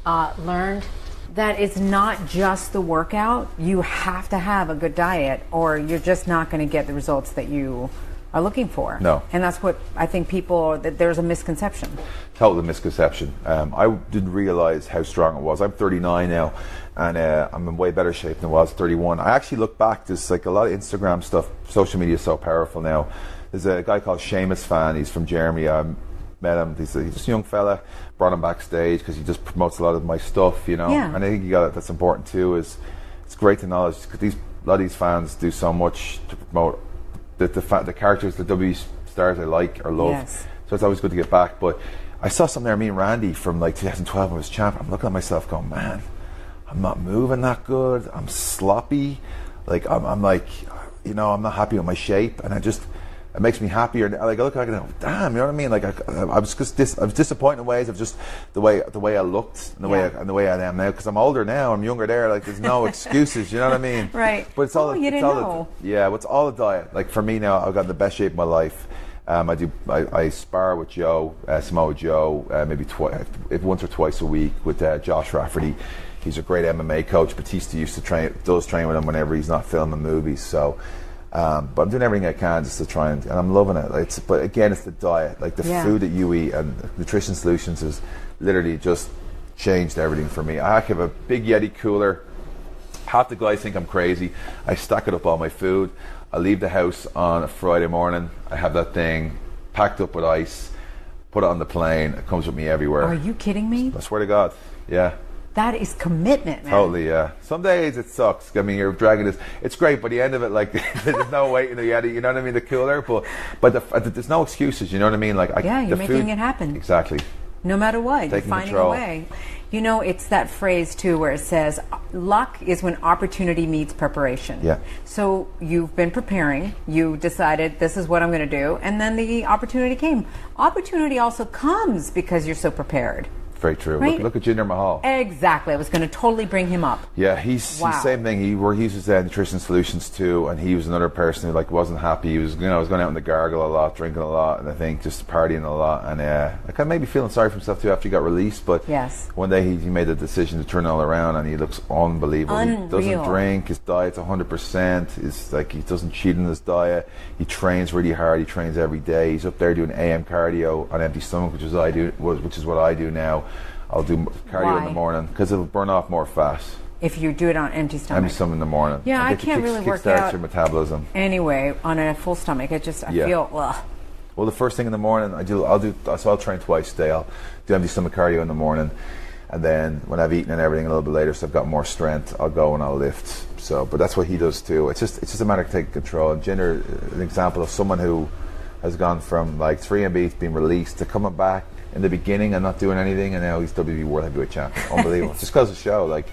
learned that it's not just the workout. You have to have a good diet, or you're just not going to get the results that you are looking for. No. And that's what I think there's a misconception. Total misconception. I didn't realize how strong it was. I'm 39 now, and I'm in way better shape than I was 31. I actually look back, there's like a lot of Instagram stuff. Social media is so powerful now. There's a guy called Sheamus fan. He's from Germany. I met him. He's just a young fella. Brought him backstage because he just promotes a lot of my stuff, Yeah. And I think that's important too. It's great to know. A lot of these fans do so much to promote the characters, the WWE stars I like or love. Yes. So it's always good to get back. But I saw something there, me and Randy from like 2012 when I was champ. I'm looking at myself going, man, I'm not moving that good. I'm sloppy. Like I'm like, I'm not happy with my shape, and it makes me happier. Like I look at it and go, damn, you know what I mean? Like I was disappointed in ways of just the way I looked and the way I am now, because I'm older now, I'm younger there. Like there's no excuses, you know what I mean? Right. But it's all it's all the diet. Like for me now, I've got the best shape of my life. I spar with Joe, Samoa Joe, maybe once or twice a week with Josh Rafferty. He's a great MMA coach. Batista does train with him whenever he's not filming movies. So, but I'm doing everything I can just to try and I'm loving it. But again, it's the diet, like the food that you eat, and Nutrition Solutions has literally just changed everything for me. I have a big Yeti cooler. Half the guys think I'm crazy. I stack it up all my food. I leave the house on a Friday morning. I have that thing packed up with ice, put it on the plane. It comes with me everywhere. Are you kidding me? I swear to God. Yeah. That is commitment, man. Totally, yeah. Some days it sucks. I mean, you're dragging this. It's great, but the end of it, like, there's no weight in the Yeti. You know what I mean? The cooler, but there's no excuses. You know what I mean? Like, you're making it happen. Exactly. No matter what, Taking you're finding control. a way. It's that phrase too where it says, luck is when opportunity meets preparation. Yeah. So you've been preparing, you decided this is what I'm going to do, and then the opportunity came. Opportunity also comes because you're so prepared. Very true. Right? Look at Jinder Mahal. Exactly. I was going to totally bring him up. Yeah, he's the same thing. He uses Nutrition Solutions too, and he was another person who wasn't happy. He was was going out in the gargle a lot, drinking a lot, and I think just partying a lot. And kind of maybe feeling sorry for himself too after he got released. But one day he made the decision to turn it all around, and he looks unbelievable. Unreal. He doesn't drink. His diet's 100%. It's like he doesn't cheat in his diet. He trains really hard. He trains every day. He's up there doing AM cardio on empty stomach, which is what I do now. I'll do cardio in the morning because it'll burn off more fat. If you do it on empty stomach. Empty stomach in the morning. Yeah, I can't really work out. Your metabolism. Anyway, on a full stomach, I feel, ugh. Well, the first thing in the morning, I'll train twice a day. I'll do empty stomach cardio in the morning, and then when I've eaten and everything a little bit later, so I've got more strength, I'll go and I'll lift. So, but that's what he does too. It's just a matter of taking control. And Jinder, an example of someone who has gone from like 3MB being released to coming back in the beginning and not doing anything, and now he's WWE World Heavyweight Champion. Unbelievable. Just goes to show, like,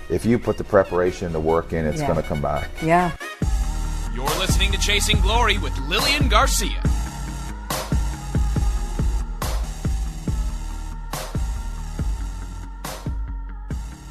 if you put the preparation, the work in, it's going to come back. Yeah. You're listening to Chasing Glory with Lilian Garcia.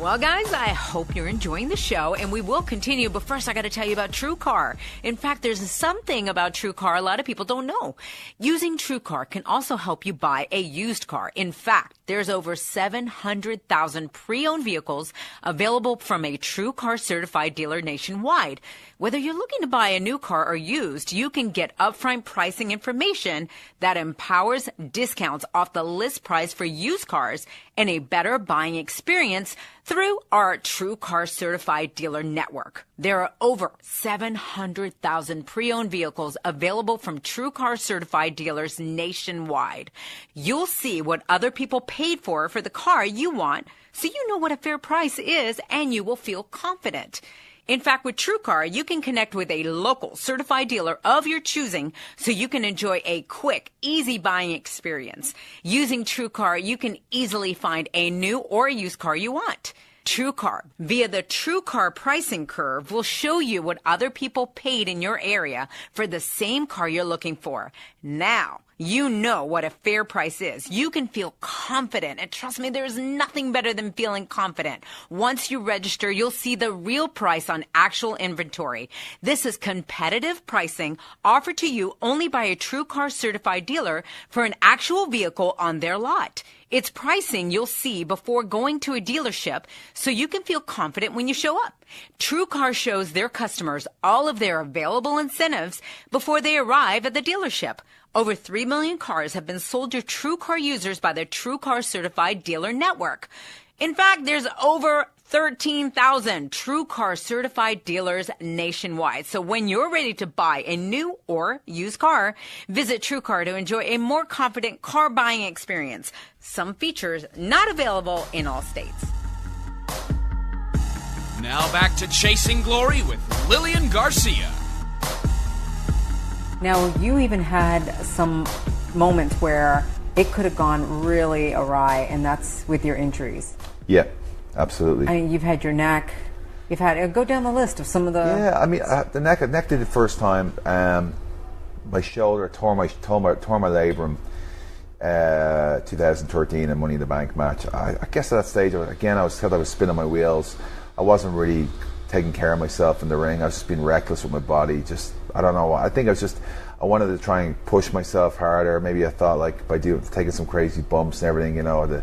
Well, guys, I hope you're enjoying the show, and we will continue. But first, I got to tell you about TrueCar. In fact, there's something about TrueCar a lot of people don't know. Using TrueCar can also help you buy a used car. In fact, there's over 700,000 pre-owned vehicles available from a TrueCar certified dealer nationwide. Whether you're looking to buy a new car or used, you can get upfront pricing information that empowers discounts off the list price for used cars and a better buying experience through our TrueCar certified dealer network. There are over 700,000 pre-owned vehicles available from TrueCar certified dealers nationwide. You'll see what other people paid for the car you want, so you know what a fair price is, and you will feel confident. In fact, with TrueCar, you can connect with a local certified dealer of your choosing so you can enjoy a quick, easy buying experience. Using TrueCar, you can easily find a new or used car you want. TrueCar, via the TrueCar pricing curve, will show you what other people paid in your area for the same car you're looking for. Now, you know what a fair price is. You can feel confident. And trust me, there's nothing better than feeling confident. Once you register, you'll see the real price on actual inventory. This is competitive pricing offered to you only by a TrueCar certified dealer for an actual vehicle on their lot. It's pricing you'll see before going to a dealership, so you can feel confident when you show up. TrueCar shows their customers all of their available incentives before they arrive at the dealership. Over 3 million cars have been sold to TrueCar users by the TrueCar certified dealer network. In fact, there's over 13,000 TrueCar certified dealers nationwide. So when you're ready to buy a new or used car, visit TrueCar to enjoy a more confident car buying experience. Some features not available in all states. Now back to Chasing Glory with Lilian Garcia. Now, you even had some moments where it could have gone really awry, and that's with your injuries. Yeah, absolutely. I mean, you've had your neck. You've had go down the list of some of the. Yeah, I mean, the neck did it first time. My shoulder tore my labrum. 2013 in Money in the Bank match. I guess at that stage, again, I was spinning my wheels. I wasn't really taking care of myself in the ring. I was just being reckless with my body. Just, I don't know. I think I wanted to try and push myself harder. Maybe I thought, like, by taking some crazy bumps and everything, the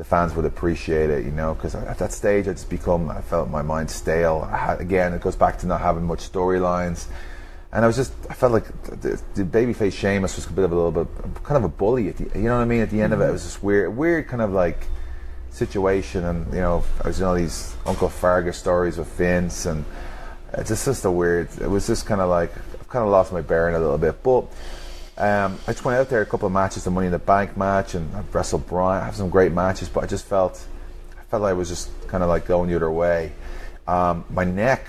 fans would appreciate it, because at that stage I felt my mind stale. Again, it goes back to not having much storylines. And I felt like the babyface Sheamus was kind of a bully at the, you know what I mean? At the end of it, it was this weird kind of like situation, and I was these Uncle Fargus stories with Vince, and it's just a weird. It was just kind of like I've kind of lost my bearing a little bit, but I just went out there a couple of matches, the Money in the Bank match, and I wrestled Brian. I have some great matches, but I felt I was just kind of like going the other way. My neck.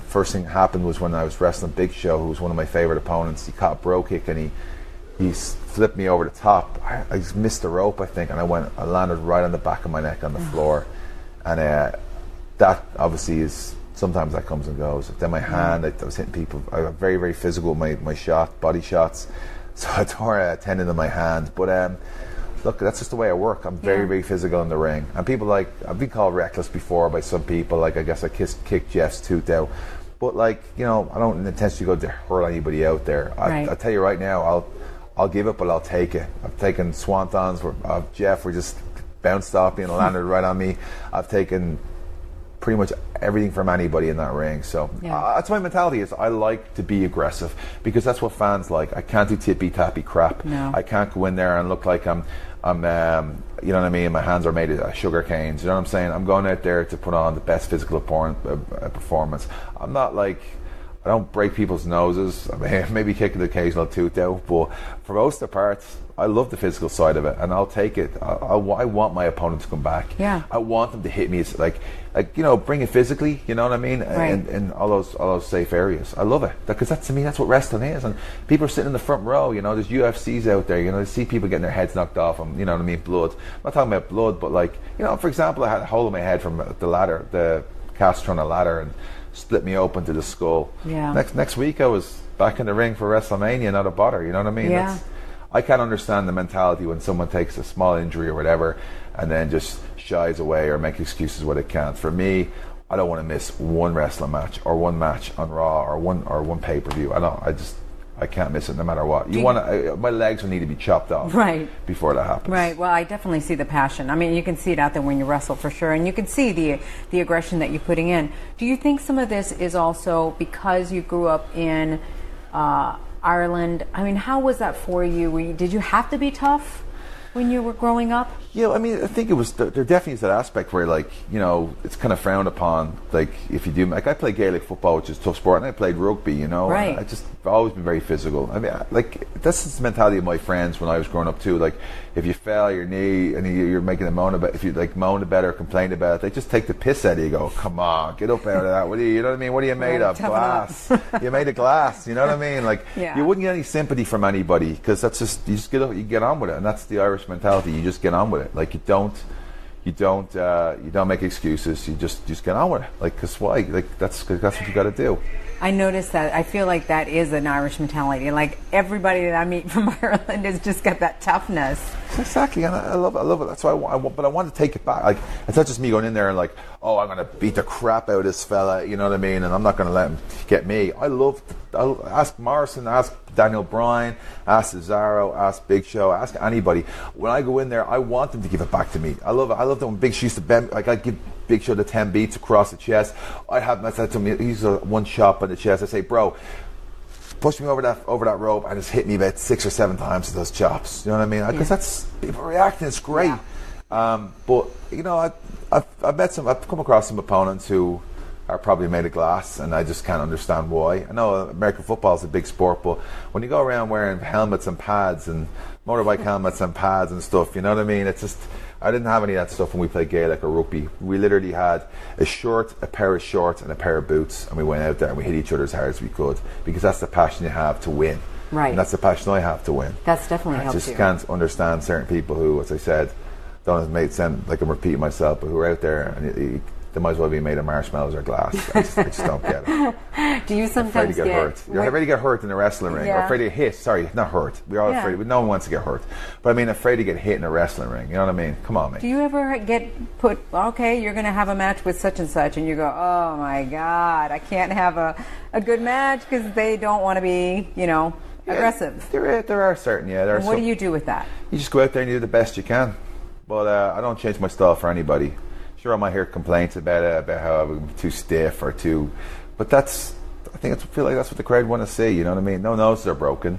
First thing that happened was when I was wrestling Big Show, who was one of my favorite opponents. He caught a bro kick and he flipped me over the top. I just missed the rope, I think, and I landed right on the back of my neck on the floor. And that obviously is, sometimes that comes and goes. Then my hand, I was hitting people. I got very, very physical with my body shots. So I tore a tendon in my hand. But look, that's just the way I work. I'm very, very physical in the ring. And people I've been called reckless before by some people. Like, I guess I kicked Jeff's tooth out. But I don't intentionally go to hurt anybody out there. I'll tell you right now, I'll give it, but I'll take it. I've taken swantons of Jeff were just bounced off me and landed right on me. I've taken pretty much everything from anybody in that ring. So that's my mentality. Is I like to be aggressive because that's what fans like. I can't do tippy tappy crap. No. I can't go in there and look like I'm you know what I mean? My hands are made of sugar canes. You know what I'm saying? I'm going out there to put on the best physical performance. I'm not like, I don't break people's noses. I mean, maybe kick an occasional tooth out, but for most of the parts, I love the physical side of it, and I'll take it. I want my opponent to come back. Yeah. I want them to hit me. It's like bring it physically. You know what I mean? Right. And all those safe areas. I love it because to me that's what wrestling is. And people are sitting in the front row. There's UFCs out there. They see people getting their heads knocked off them. You know what I mean? Blood. I'm not talking about blood, but for example, I had a hole in my head from the ladder, the caster on the ladder, and split me open to the skull. Yeah. Next week I was back in the ring for WrestleMania, not a bother. You know what I mean? Yeah. I can't understand the mentality when someone takes a small injury or whatever and then just shies away or make excuses what it can't. For me, I don't want to miss one wrestling match or one match on Raw or one pay-per-view. I can't miss it no matter what. My legs will need to be chopped off before that happens. Right. Well, I definitely see the passion. I mean, you can see it out there when you wrestle for sure, and you can see the aggression that you're putting in. Do you think some of this is also because you grew up in Ireland? I mean, how was that for you? Did you have to be tough when you were growing up? Yeah, I mean, I think it was, there definitely is that aspect where, like, you know, it's kind of frowned upon, like, if you do, like, I played Gaelic football, which is a tough sport, and I played rugby, you know, right. And I've always been very physical. I mean, like, that's the mentality of my friends when I was growing up too, like, if you fell your knee and you're making a moan about, if you, like, moaned about it or complained about it, they just take the piss out of you, go, come on, get up out of that, you know what I mean, what are you made of? Glass. You're made of glass, you know what I mean, like, you wouldn't get any sympathy from anybody, because that's just, you just get on with it, and that's the Irish mentality, you just get on with it, like, you don't make excuses. You just get on with it. Like, cause why? Like, that's what you got to do. I noticed that. I feel like that is an Irish mentality. Like, everybody that I meet from Ireland has just got that toughness. Exactly, and I love it. That's why but I want to take it back. Like, it's not just me going in there and like, oh, I'm going to beat the crap out of this fella, you know what I mean? And I'm not going to let him get me. I'll ask Morrison, ask Daniel Bryan, ask Cesaro, ask Big Show, ask anybody. When I go in there, I want them to give it back to me. I love that when Big Show used to bend, like, I give Big Show the 10 beats across the chest. I said to him, he's one chop on the chest. I say, bro, push me over that rope and just hit me about 6 or 7 times with those chops. You know what I mean? Because that's people reacting. It's great. Yeah. But you know, I've come across some opponents who are probably made of glass, and I just can't understand why. I know American football is a big sport, but when you go around wearing helmets and pads and motorbike helmets and pads and stuff, you know what I mean? It's just, I didn't have any of that stuff when we played Gaelic or rugby. We literally had a shirt, a pair of shorts, and a pair of boots, and we went out there and we hit each other as hard as we could, because that's the passion you have to win. Right. And that's the passion I have to win. That's definitely helps you. I just can't understand certain people who, as I said, don't make sense, like I'm repeating myself, but who are out there and they might as well be made of marshmallows or glass. I just don't get it. Do you sometimes get hurt? You're afraid to get hurt in a wrestling ring. Or afraid to get hit. Sorry, not hurt. We're all afraid. No one wants to get hurt. But I mean, afraid to get hit in a wrestling ring. You know what I mean? Come on, man. Do you ever get put, okay, you're going to have a match with such and such, and you go, oh my God, I can't have a good match because they don't want to be, you know, aggressive. There are certain, And what do you do with that? You just go out there and you do the best you can. But I don't change my style for anybody. Sure, I might hear complaints about it, about how I'm too stiff or too, but I feel like that's what the crowd want to see. You know what I mean? No noses are broken.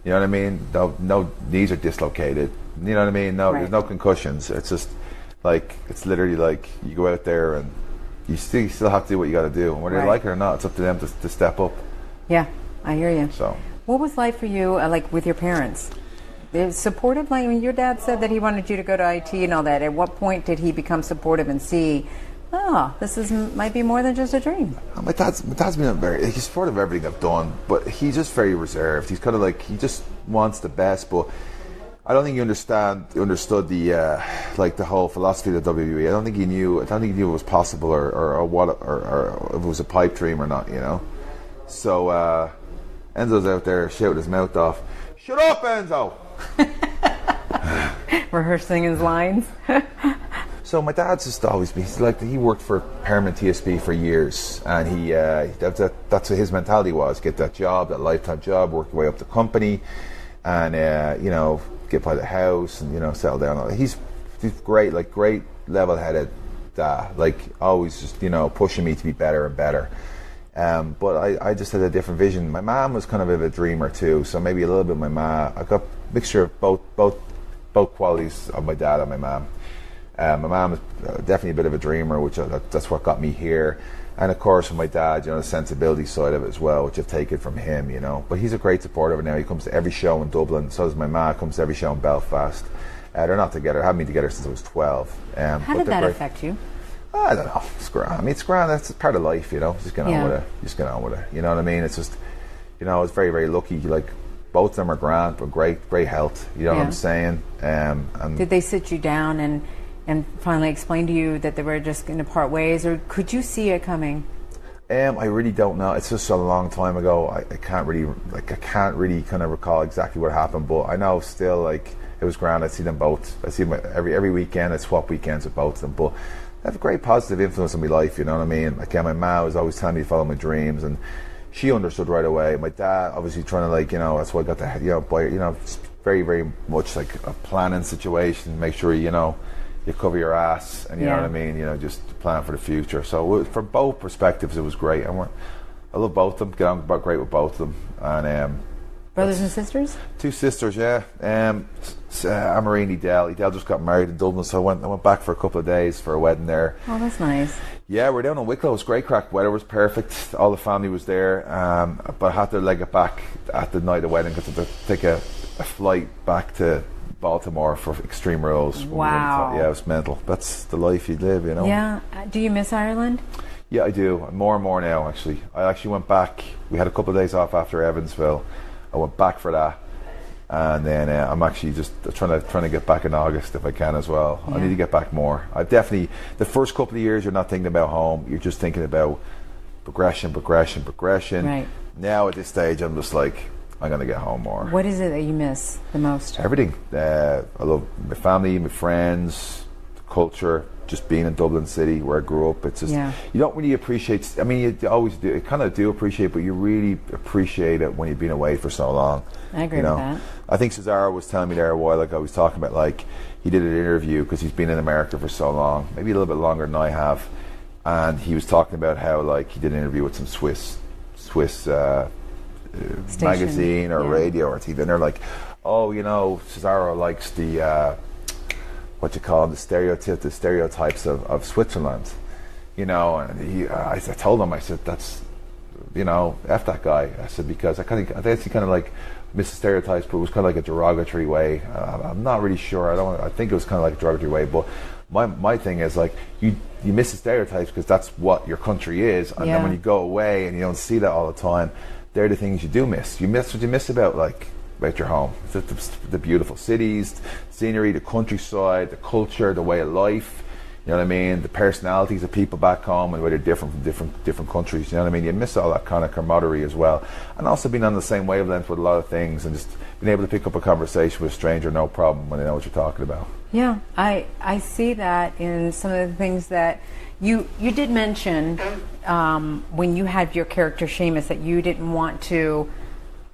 You know what I mean? No knees are dislocated. You know what I mean? There's no concussions. It's just like, it's literally like you go out there and you still have to do what you got to do. And whether you like it or not, it's up to them to step up. Yeah, I hear you. So, what was life for you, like with your parents? They're supportive? Like, I mean, your dad said that he wanted you to go to IT and all that. At what point did he become supportive and see, this might be more than just a dream? My dad's been he's supportive of everything I've done, but he's just very reserved. He's kind of like, he just wants the best, but I don't think he understood the like the whole philosophy of the WWE. I don't think he knew it was possible or if it was a pipe dream or not, you know. So Enzo's out there shouting his mouth off. Shut up, Enzo! Rehearsing his lines. So my dad's just always been, he worked for Harriman TSB for years, and that's what his mentality was: get that job, that lifetime job, work your way up the company, and get by the house and settle down. He's great, like great level-headed dad, like always just pushing me to be better and better. But I just had a different vision. My mom was kind of a dreamer too, so maybe a little bit my mom. I got a mixture of both qualities of my dad and my mom. My mom is definitely a bit of a dreamer, which that's what got me here. And of course, with my dad, the sensibility side of it as well, which I've taken from him, But he's a great supporter of it now. He comes to every show in Dublin. So does my mom. Comes to every show in Belfast. They're not together. Haven't been together since I was 12. How did that affect you? I don't know. It's grand. I mean, it's grand. That's part of life, Just get on with it. Just get on with it. You know what I mean? It's just, I was very, very lucky. Like, both of them are grand, but great health. You know what I'm saying? Did they sit you down and finally explain to you that they were just going to part ways, or could you see it coming? I really don't know. It's just a long time ago. I can't really kind of recall exactly what happened, but I know still like it was grand. I see them both. I see them every weekend. I swap weekends with both of them, but they have a great positive influence on my life. You know what I mean? Like my mom was always telling me to follow my dreams, and she understood right away. My dad obviously trying to like, you know, that's why I got the, you know, boy, you know, it's very, very much like a planning situation. Make sure you know you cover your ass, and you know what I mean. You know, just plan for the future. So from both perspectives, it was great, and I love both of them. Get on great with both of them, and brothers and sisters. 2 sisters, yeah. Amarini, Dell just got married in Dublin, so I went back for a couple of days for a wedding there. Oh, that's nice. Yeah, we're down in Wicklow. It was great crack. Weather was perfect. All the family was there, but I had to leg it back at the night of the wedding because I had to take a flight back to Baltimore for Extreme Rules. Wow. Yeah, it was mental. That's the life you live, you know. Yeah. Do you miss Ireland? Yeah, I do. More and more now, actually. I actually went back. We had a couple of days off after Evansville. I went back for that, and then I'm actually just trying to get back in August if I can as well. Yeah. I need to get back more. I definitely, the first couple of years you're not thinking about home. You're just thinking about progression. Right. Now at this stage, I'm just like, I'm going to get home more. What is it that you miss the most? Everything. I love my family, my friends, the culture, just being in Dublin City where I grew up. It's just, you don't really appreciate, I mean, you always do, you kind of do appreciate, but you really appreciate it when you've been away for so long. I agree with that. I think Cesaro was telling me there a while ago, I was talking about like, he did an interview because he's been in America for so long, maybe a little bit longer than I have, and he was talking about how like he did an interview with some Swiss magazine or radio or TV, and they're like, oh, you know, Cesaro likes the what you call the stereotypes of Switzerland, you know. And I told him, I said, that's, you know, F that guy. I said, because I think he kind of like missed the stereotypes, but it was kind of like a derogatory way. I'm not really sure. I think it was kind of like a derogatory way, but my thing is like you miss the stereotypes because that's what your country is, and then when you go away and you don't see that all the time, they're the things you do miss. You miss what you miss about your home. The beautiful cities, scenery, the countryside, the culture, the way of life. You know what I mean? The personalities of people back home and where they're different from different countries. You know what I mean? You miss all that kind of camaraderie as well, and also being on the same wavelength with a lot of things, and just being able to pick up a conversation with a stranger, no problem, when they know what you're talking about. Yeah, I see that in some of the things that you did mention when you had your character Sheamus, that you didn't want to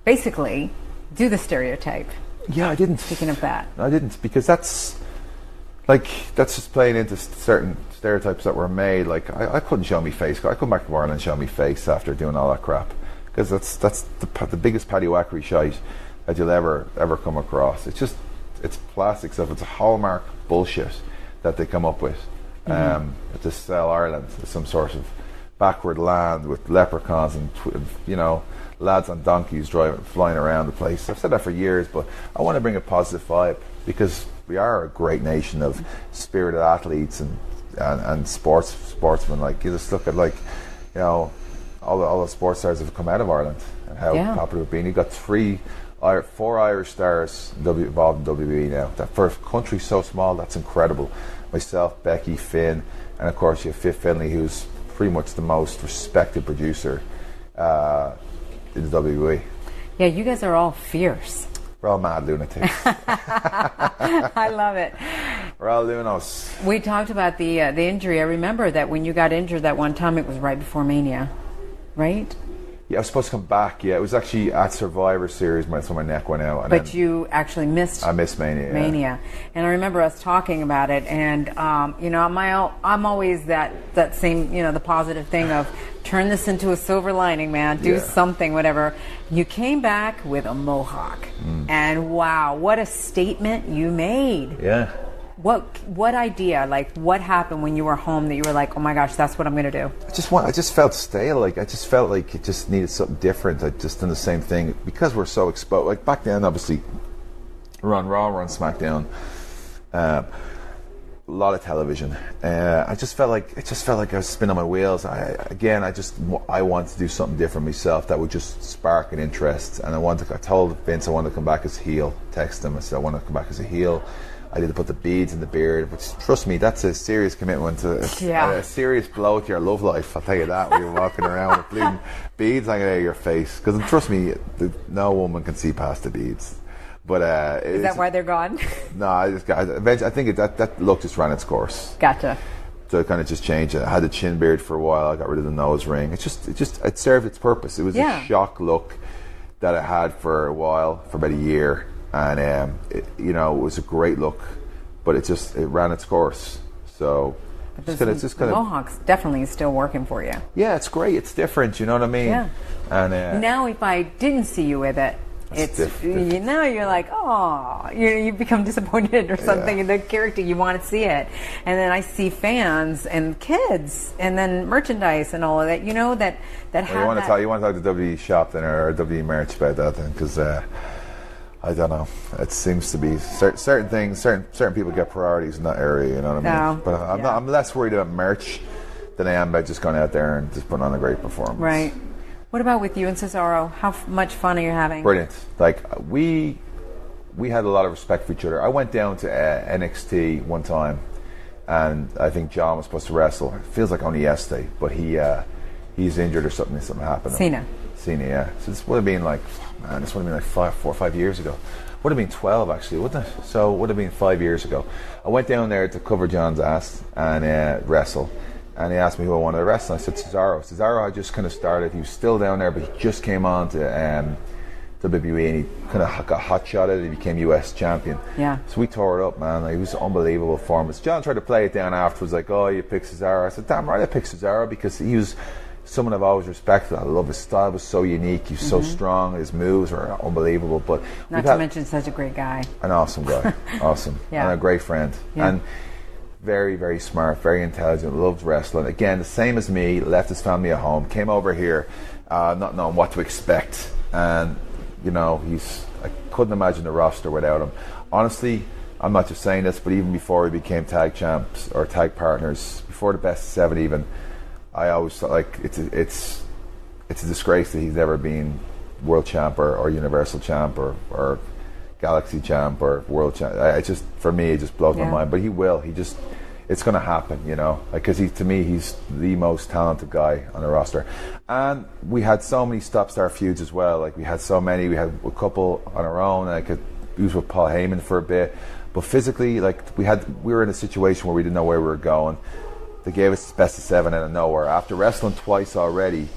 basically do the stereotype. Yeah, I didn't. Speaking of that, I didn't, because that's just playing into certain stereotypes that were made. Like I couldn't show me face. I come back to Ireland and show me face after doing all that crap, because that's the biggest paddywhackery shite that you'll ever come across. It's plastic stuff. It's a hallmark bullshit that they come up with to sell Ireland as some sort of backward land with leprechauns and you know, lads on donkeys flying around the place. I've said that for years, but I want to bring a positive vibe, because we are a great nation of spirited athletes and sportsmen. Like, you just look at, like, you know, all the sports stars that have come out of Ireland and how popular we've been. You've got 4 Irish stars involved in WWE now. That for a country so small, that's incredible. Myself, Becky, Finn, and of course you have Fit Finlay, who's pretty much the most respected producer in the WWE. Yeah, you guys are all fierce. We're all mad lunatics. I love it. We're all lunos. We talked about the injury. I remember that when you got injured that one time, it was right before Mania, right? Yeah, I was supposed to come back. Yeah, it was actually at Survivor Series when my neck went out. But you actually missed. I missed Mania. Mania, and I remember us talking about it. And you know, I'm always that same, you know, the positive thing of turn this into a silver lining, man. Do something, whatever. You came back with a mohawk, and wow, what a statement you made. Yeah. What idea, like, what happened when you were home that you were like, oh my gosh, that's what I'm going to do? I just felt stale. Like, I just felt like it just needed something different. I just done the same thing because we're so exposed. Like, back then, obviously, we're on Raw, we're on SmackDown, a lot of television. I just felt like I was spinning my wheels. I wanted to do something different myself that would just spark an interest. And I told Vince I wanted to come back as a heel. Text him. I said I want to come back as a heel. I did put the beads in the beard, which, trust me, that's a serious commitment to a serious blow to your love life. I'll tell you that when you're walking around with bleeding beads hanging out of your face. Because trust me, no woman can see past the beads. But is that why they're gone? No, I think that look just ran its course. Gotcha. So I kind of just changed it. I had the chin beard for a while. I got rid of the nose ring. It served its purpose. It was a shock look that I had for a while, for about a year, and it was a great look, but it ran its course. So the Mohawk's definitely still working for you. Yeah, it's great. It's different. You know what I mean? Yeah. And now, if I didn't see you with it, it's different. Now you're like, oh, you become disappointed or something in the character. You want to see it, and then I see fans and kids, and then merchandise and all of that. You want to talk to WWE shop then or WWE merch about that then, because I don't know. It seems to be certain things. Certain people get priorities in that area. You know what I mean? But I'm less worried about merch than I am about just going out there and just putting on a great performance. Right. What about with you and Cesaro? How much fun are you having? Brilliant. Like, we had a lot of respect for each other. I went down to NXT one time, and I think John was supposed to wrestle. It feels like only yesterday, but he's injured or something. Something happened. Cena, yeah. So this would have been like 4 or 5 years ago. Would have been 12 actually, wouldn't it? So it would have been 5 years ago. I went down there to cover John's ass and wrestle. And he asked me who I wanted to wrestle. I said Cesaro. Cesaro had just kind of started. He was still down there, but he just came on to WWE, and he kind of got hot-shotted. He became US champion. Yeah. So we tore it up, man. Like, it was unbelievable performance. John tried to play it down afterwards, like, oh, you picked Cesaro. I said, damn right, I picked Cesaro because he was someone I've always respected. I love his style. It was so unique. He was so strong. His moves were unbelievable. But not to mention such a great guy. An awesome guy. Awesome. Yeah. And a great friend. Yeah. And very, very smart, very intelligent, loves wrestling. Again, the same as me, left his family at home, came over here not knowing what to expect. And, I couldn't imagine the roster without him. Honestly, I'm not just saying this, but even before we became tag champs or tag partners, before the best 7 even, I always thought like it's a disgrace that he's never been world champ or universal champ or Galaxy champ or world champ. For me, it just blows my mind. But he will. It's going to happen, because to me, he's the most talented guy on the roster. And we had so many stop-start feuds as well. Like, we had so many. We had a couple on our own. And I could use with Paul Heyman for a bit. But physically, like, we were in a situation where we didn't know where we were going. They gave us best of 7 out of nowhere. After wrestling twice already,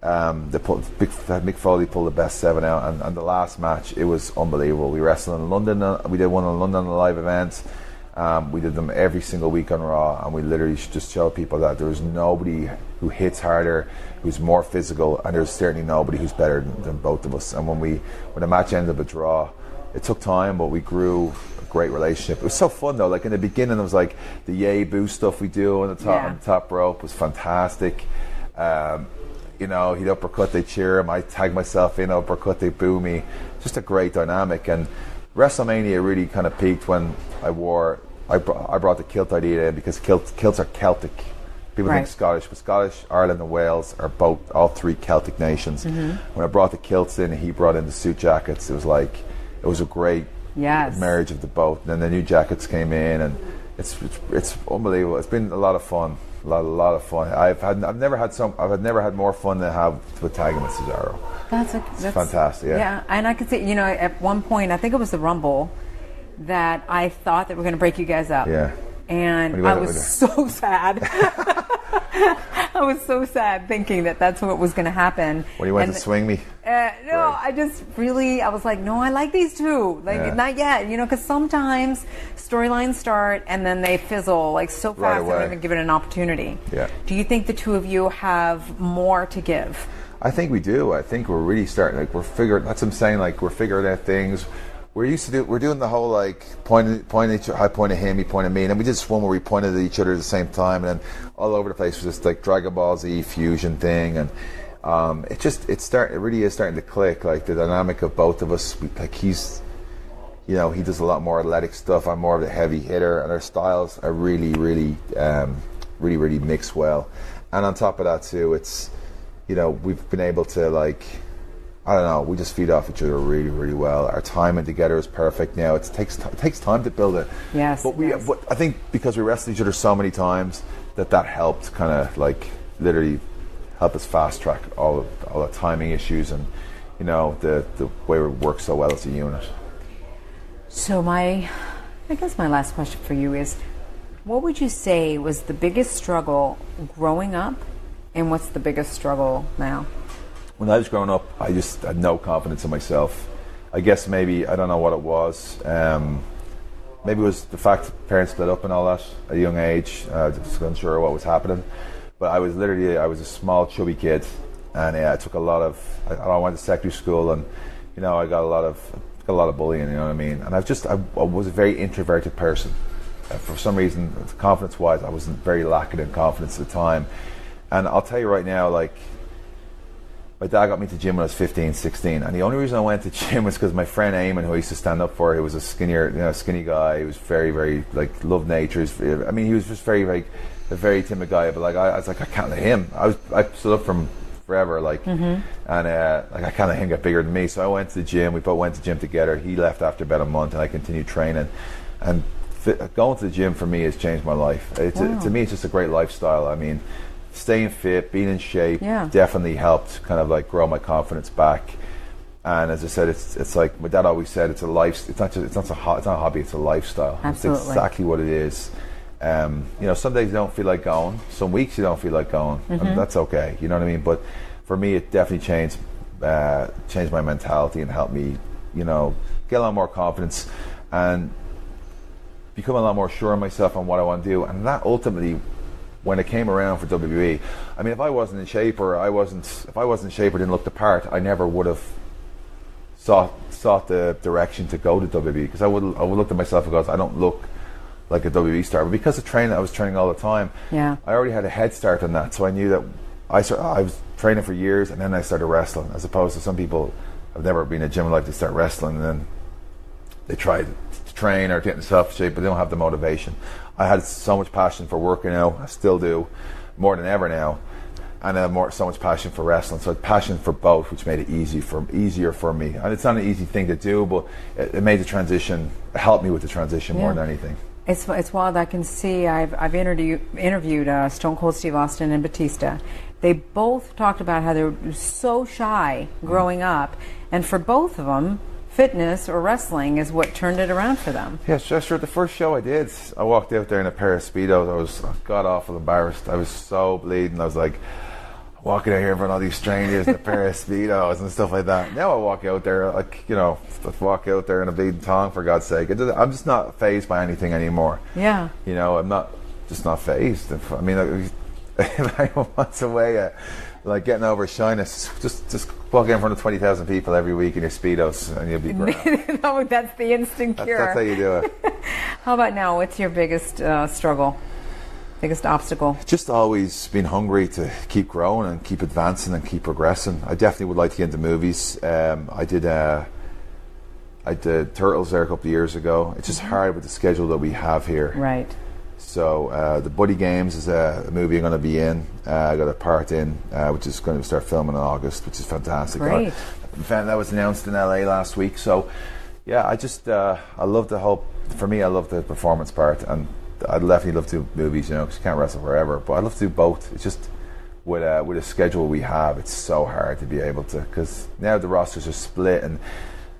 Mick Foley pulled the best 7 out, and the last match, it was unbelievable. We wrestled in London. We did one in London, the live events. We did them every single week on Raw, and we literally just showed people that there was nobody who hits harder, who's more physical, and there's certainly nobody who's better than both of us. And when the match ended up a draw, it took time, but we grew a great relationship. It was so fun though. Like, in the beginning, it was like the yay boo stuff we do on the top rope was fantastic. He'd uppercut, they cheer him. I tag myself in, uppercut, they boo me. Just a great dynamic. And WrestleMania really kind of peaked when I brought the kilt idea in, because kilts are Celtic. People think Scottish, but Scottish, Ireland, and Wales are all 3 Celtic nations. When I brought the kilts in, he brought in the suit jackets. It was a great marriage of the both. And then the new jackets came in, and it's unbelievable. It's been a lot of fun. A lot of fun. I've never had more fun than I have with tagging with Cesaro. That's fantastic. Yeah, and I could say, at one point, I think it was the Rumble, that I thought that we're going to break you guys up. Yeah. And I was so sad. I was so sad thinking that that's what was going to happen. When you went to swing me? No, I was like, no, I like these two. Not yet, because sometimes storylines start and then they fizzle so fast they don't even give it an opportunity. Yeah. Do you think the two of you have more to give? I think we do. I think we're really starting, that's what I'm saying, we're figuring out things. We're doing the whole point at each, I point at him, he point at me, and then we did this one where we pointed at each other at the same time, and then all over the place was this Dragon Ball Z fusion thing, and it really is starting to click, the dynamic of both of us. He does a lot more athletic stuff. I'm more of a heavy hitter, and our styles are really, really, really mix well. And on top of that too, it's we've been able to I don't know, we just feed off each other really, really well. Our timing together is perfect now. It takes time to build it. Yes. But yes. I think because we wrestled each other so many times, that helped kind of like literally help us fast track all the timing issues and, you know, the way we work so well as a unit. So I guess my last question for you is, what would you say was the biggest struggle growing up, and what's the biggest struggle now? When I was growing up, I just had no confidence in myself. I guess maybe, I don't know what it was. Maybe it was the fact that parents split up and all that at a young age. Just unsure what was happening. But I was a small, chubby kid, and I took a lot of. I went to secondary school, and you know, I got a lot of bullying. You know what I mean? And I was a very introverted person. For some reason, confidence-wise, I wasn't very lacking in confidence at the time. And I'll tell you right now, like, my dad got me to gym when I was 15, 16, and the only reason I went to gym was because my friend Eamon, who I used to stand up for, he was a skinny guy. He was very, very, like, loved nature. I mean, he was just a very timid guy. But like, I was like, I can't let him. I stood up for him forever, like, and like I can't let him get bigger than me. So I went to the gym. We both went to the gym together. He left after about a month, and I continued training. And going to the gym for me has changed my life. To me, it's just a great lifestyle. I mean, staying fit, being in shape, definitely helped kind of like grow my confidence back. And as I said, it's like my dad always said, it's a life. It's not a hobby. It's a lifestyle. Absolutely. It's exactly what it is. You know, some days you don't feel like going. Some weeks you don't feel like going, and that's okay. You know what I mean? But for me, it definitely changed my mentality and helped me, you know, get a lot more confidence and become a lot more sure of myself on what I want to do. And that ultimately, when it came around for WWE, I mean, if I wasn't in shape or didn't look the part, I never would have sought the direction to go to WWE, because I would look at myself and go, I don't look like a WWE star. But because of training, I was training all the time. Yeah, I already had a head start on that, so I knew that I was training for years, and then I started wrestling. As opposed to some people have never been in a gym like to start wrestling, and then they try to train or get themselves in shape, but they don't have the motivation. I had so much passion for working out. I still do, more than ever now, and I have so much passion for wrestling. So I had passion for both, which made it easier for me. And it's not an easy thing to do, but it made the transition, helped me with the transition more than anything. It's wild. I can see. I've interviewed Stone Cold Steve Austin and Batista. They both talked about how they were so shy growing up, and for both of them, fitness or wrestling is what turned it around for them. Yeah, sure. The first show I did, I walked out there in a pair of Speedos. I was god awful embarrassed. I was so bleeding. I was like walking out here in front of all these strangers in a pair of Speedos and stuff like that. Now I walk out there, like, you know, walk out there in a bleeding tongue, for God's sake. I'm just not fazed by anything anymore. Yeah. You know, I'm not fazed. I mean, if anyone wants a way like getting over shyness, just walk in front of 20,000 people every week in your Speedos and you'll be grand. No, that's the instant cure. That's how you do it. How about now? What's your biggest struggle? Biggest obstacle? Just always been hungry to keep growing and keep advancing and keep progressing. I definitely would like to get into movies. I did Turtles there a couple of years ago. It's just hard with the schedule that we have here. Right. So the Buddy Games is a movie I'm going to be in. I got a part in, which is going to start filming in August, which is fantastic. Great. That was announced in LA last week. So yeah, I love the whole. For me, I love the performance part, and I'd definitely love to do movies, you know, because you can't wrestle forever. But I'd love to do both. It's just with a schedule we have, it's so hard to be able to, because now the rosters are split, and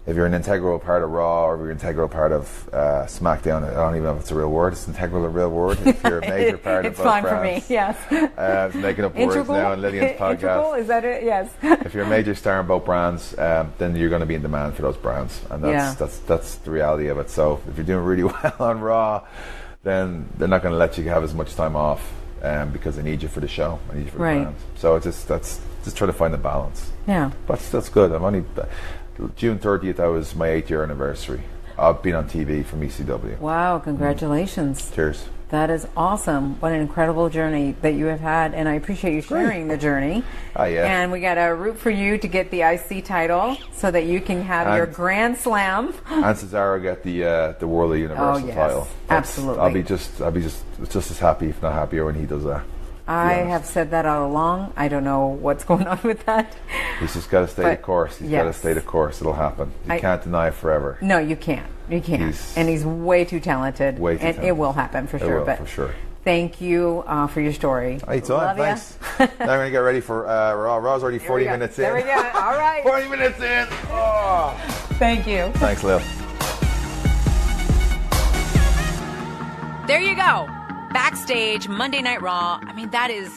if you're an integral part of Raw or if you're an integral part of SmackDown, I don't even know if it's a real word. Is integral a real word? If you're a major part of both brands. It's fine for me, yes. Making up words now on Lilian's podcast. Integral, is that it? Yes. If you're a major star in both brands, then you're going to be in demand for those brands. And that's the reality of it. So if you're doing really well on Raw, then they're not going to let you have as much time off because they need you for the show. They need you for the brand. So it's just try to find the balance. Yeah. But that's good. I'm only... June 30th, that was my 8th year anniversary. I've been on TV from ECW. Wow, congratulations. Cheers. That is awesome. What an incredible journey that you have had, and I appreciate you sharing the journey. Oh, yeah. And we got to root for you to get the IC title so that you can have your Grand Slam. And Cesaro get the World Universal title. Absolutely. I'll be just as happy, if not happier, when he does that. I have said that all along. I don't know what's going on with that. He's just got to stay the course. He's got to stay the course. It'll happen. You can't deny it forever. No, you can't. You can't. And he's way too talented. It will happen for sure. For sure. Thank you for your story. Anytime. Thanks. Now I'm going to get ready for Raw. Raw's already 40 minutes in. There we go. All right. 40 minutes in. Oh. Thank you. Thanks, Lil. There you go. Backstage, Monday Night Raw. I mean, that is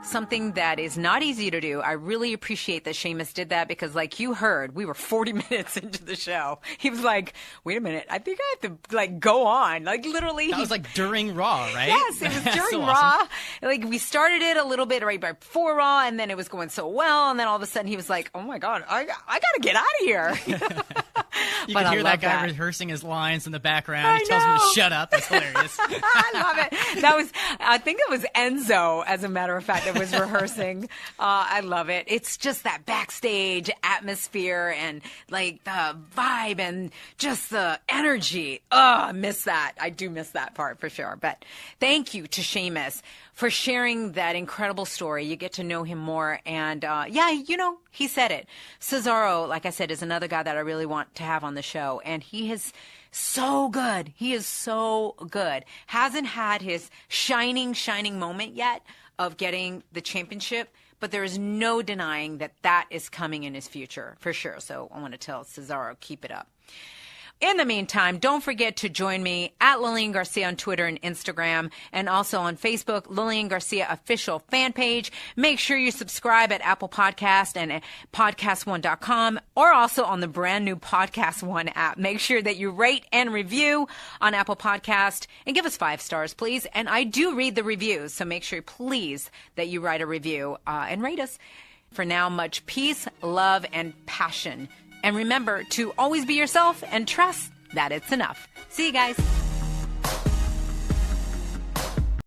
something that is not easy to do. I really appreciate that Sheamus did that because, like you heard, we were 40 minutes into the show. He was like, wait a minute, I think I have to, like, go on. Like, literally. That was, like, during Raw, right? Yes, it was during so Raw. Awesome. Like, we started it a little bit right before Raw, and then it was going so well, and then all of a sudden he was like, oh, my God, I got to get out of here. You can hear that guy rehearsing his lines in the background. He tells him to shut up. That's hilarious. I love it. I think it was Enzo, as a matter of fact, that was rehearsing. I love it. It's just that backstage atmosphere and like the vibe and just the energy. I miss that. I do miss that part for sure. But thank you to Sheamus for sharing that incredible story. You get to know him more. And he said it. Cesaro, like I said, is another guy that I really want to have on the show. And he is so good. He is so good. Hasn't had his shining moment yet of getting the championship, but there is no denying that is coming in his future for sure. So I want to tell Cesaro, keep it up. In the meantime, don't forget to join me at Lilian Garcia on Twitter and Instagram, and also on Facebook, Lilian Garcia official fan page. Make sure you subscribe at Apple Podcast and at podcast1.com, or also on the brand new Podcast One app. Make sure that you rate and review on Apple Podcast and give us 5 stars, please. And I do read the reviews, so make sure, please, that you write a review and rate us. For now, much peace, love, and passion. And remember to always be yourself and trust that it's enough. See you guys.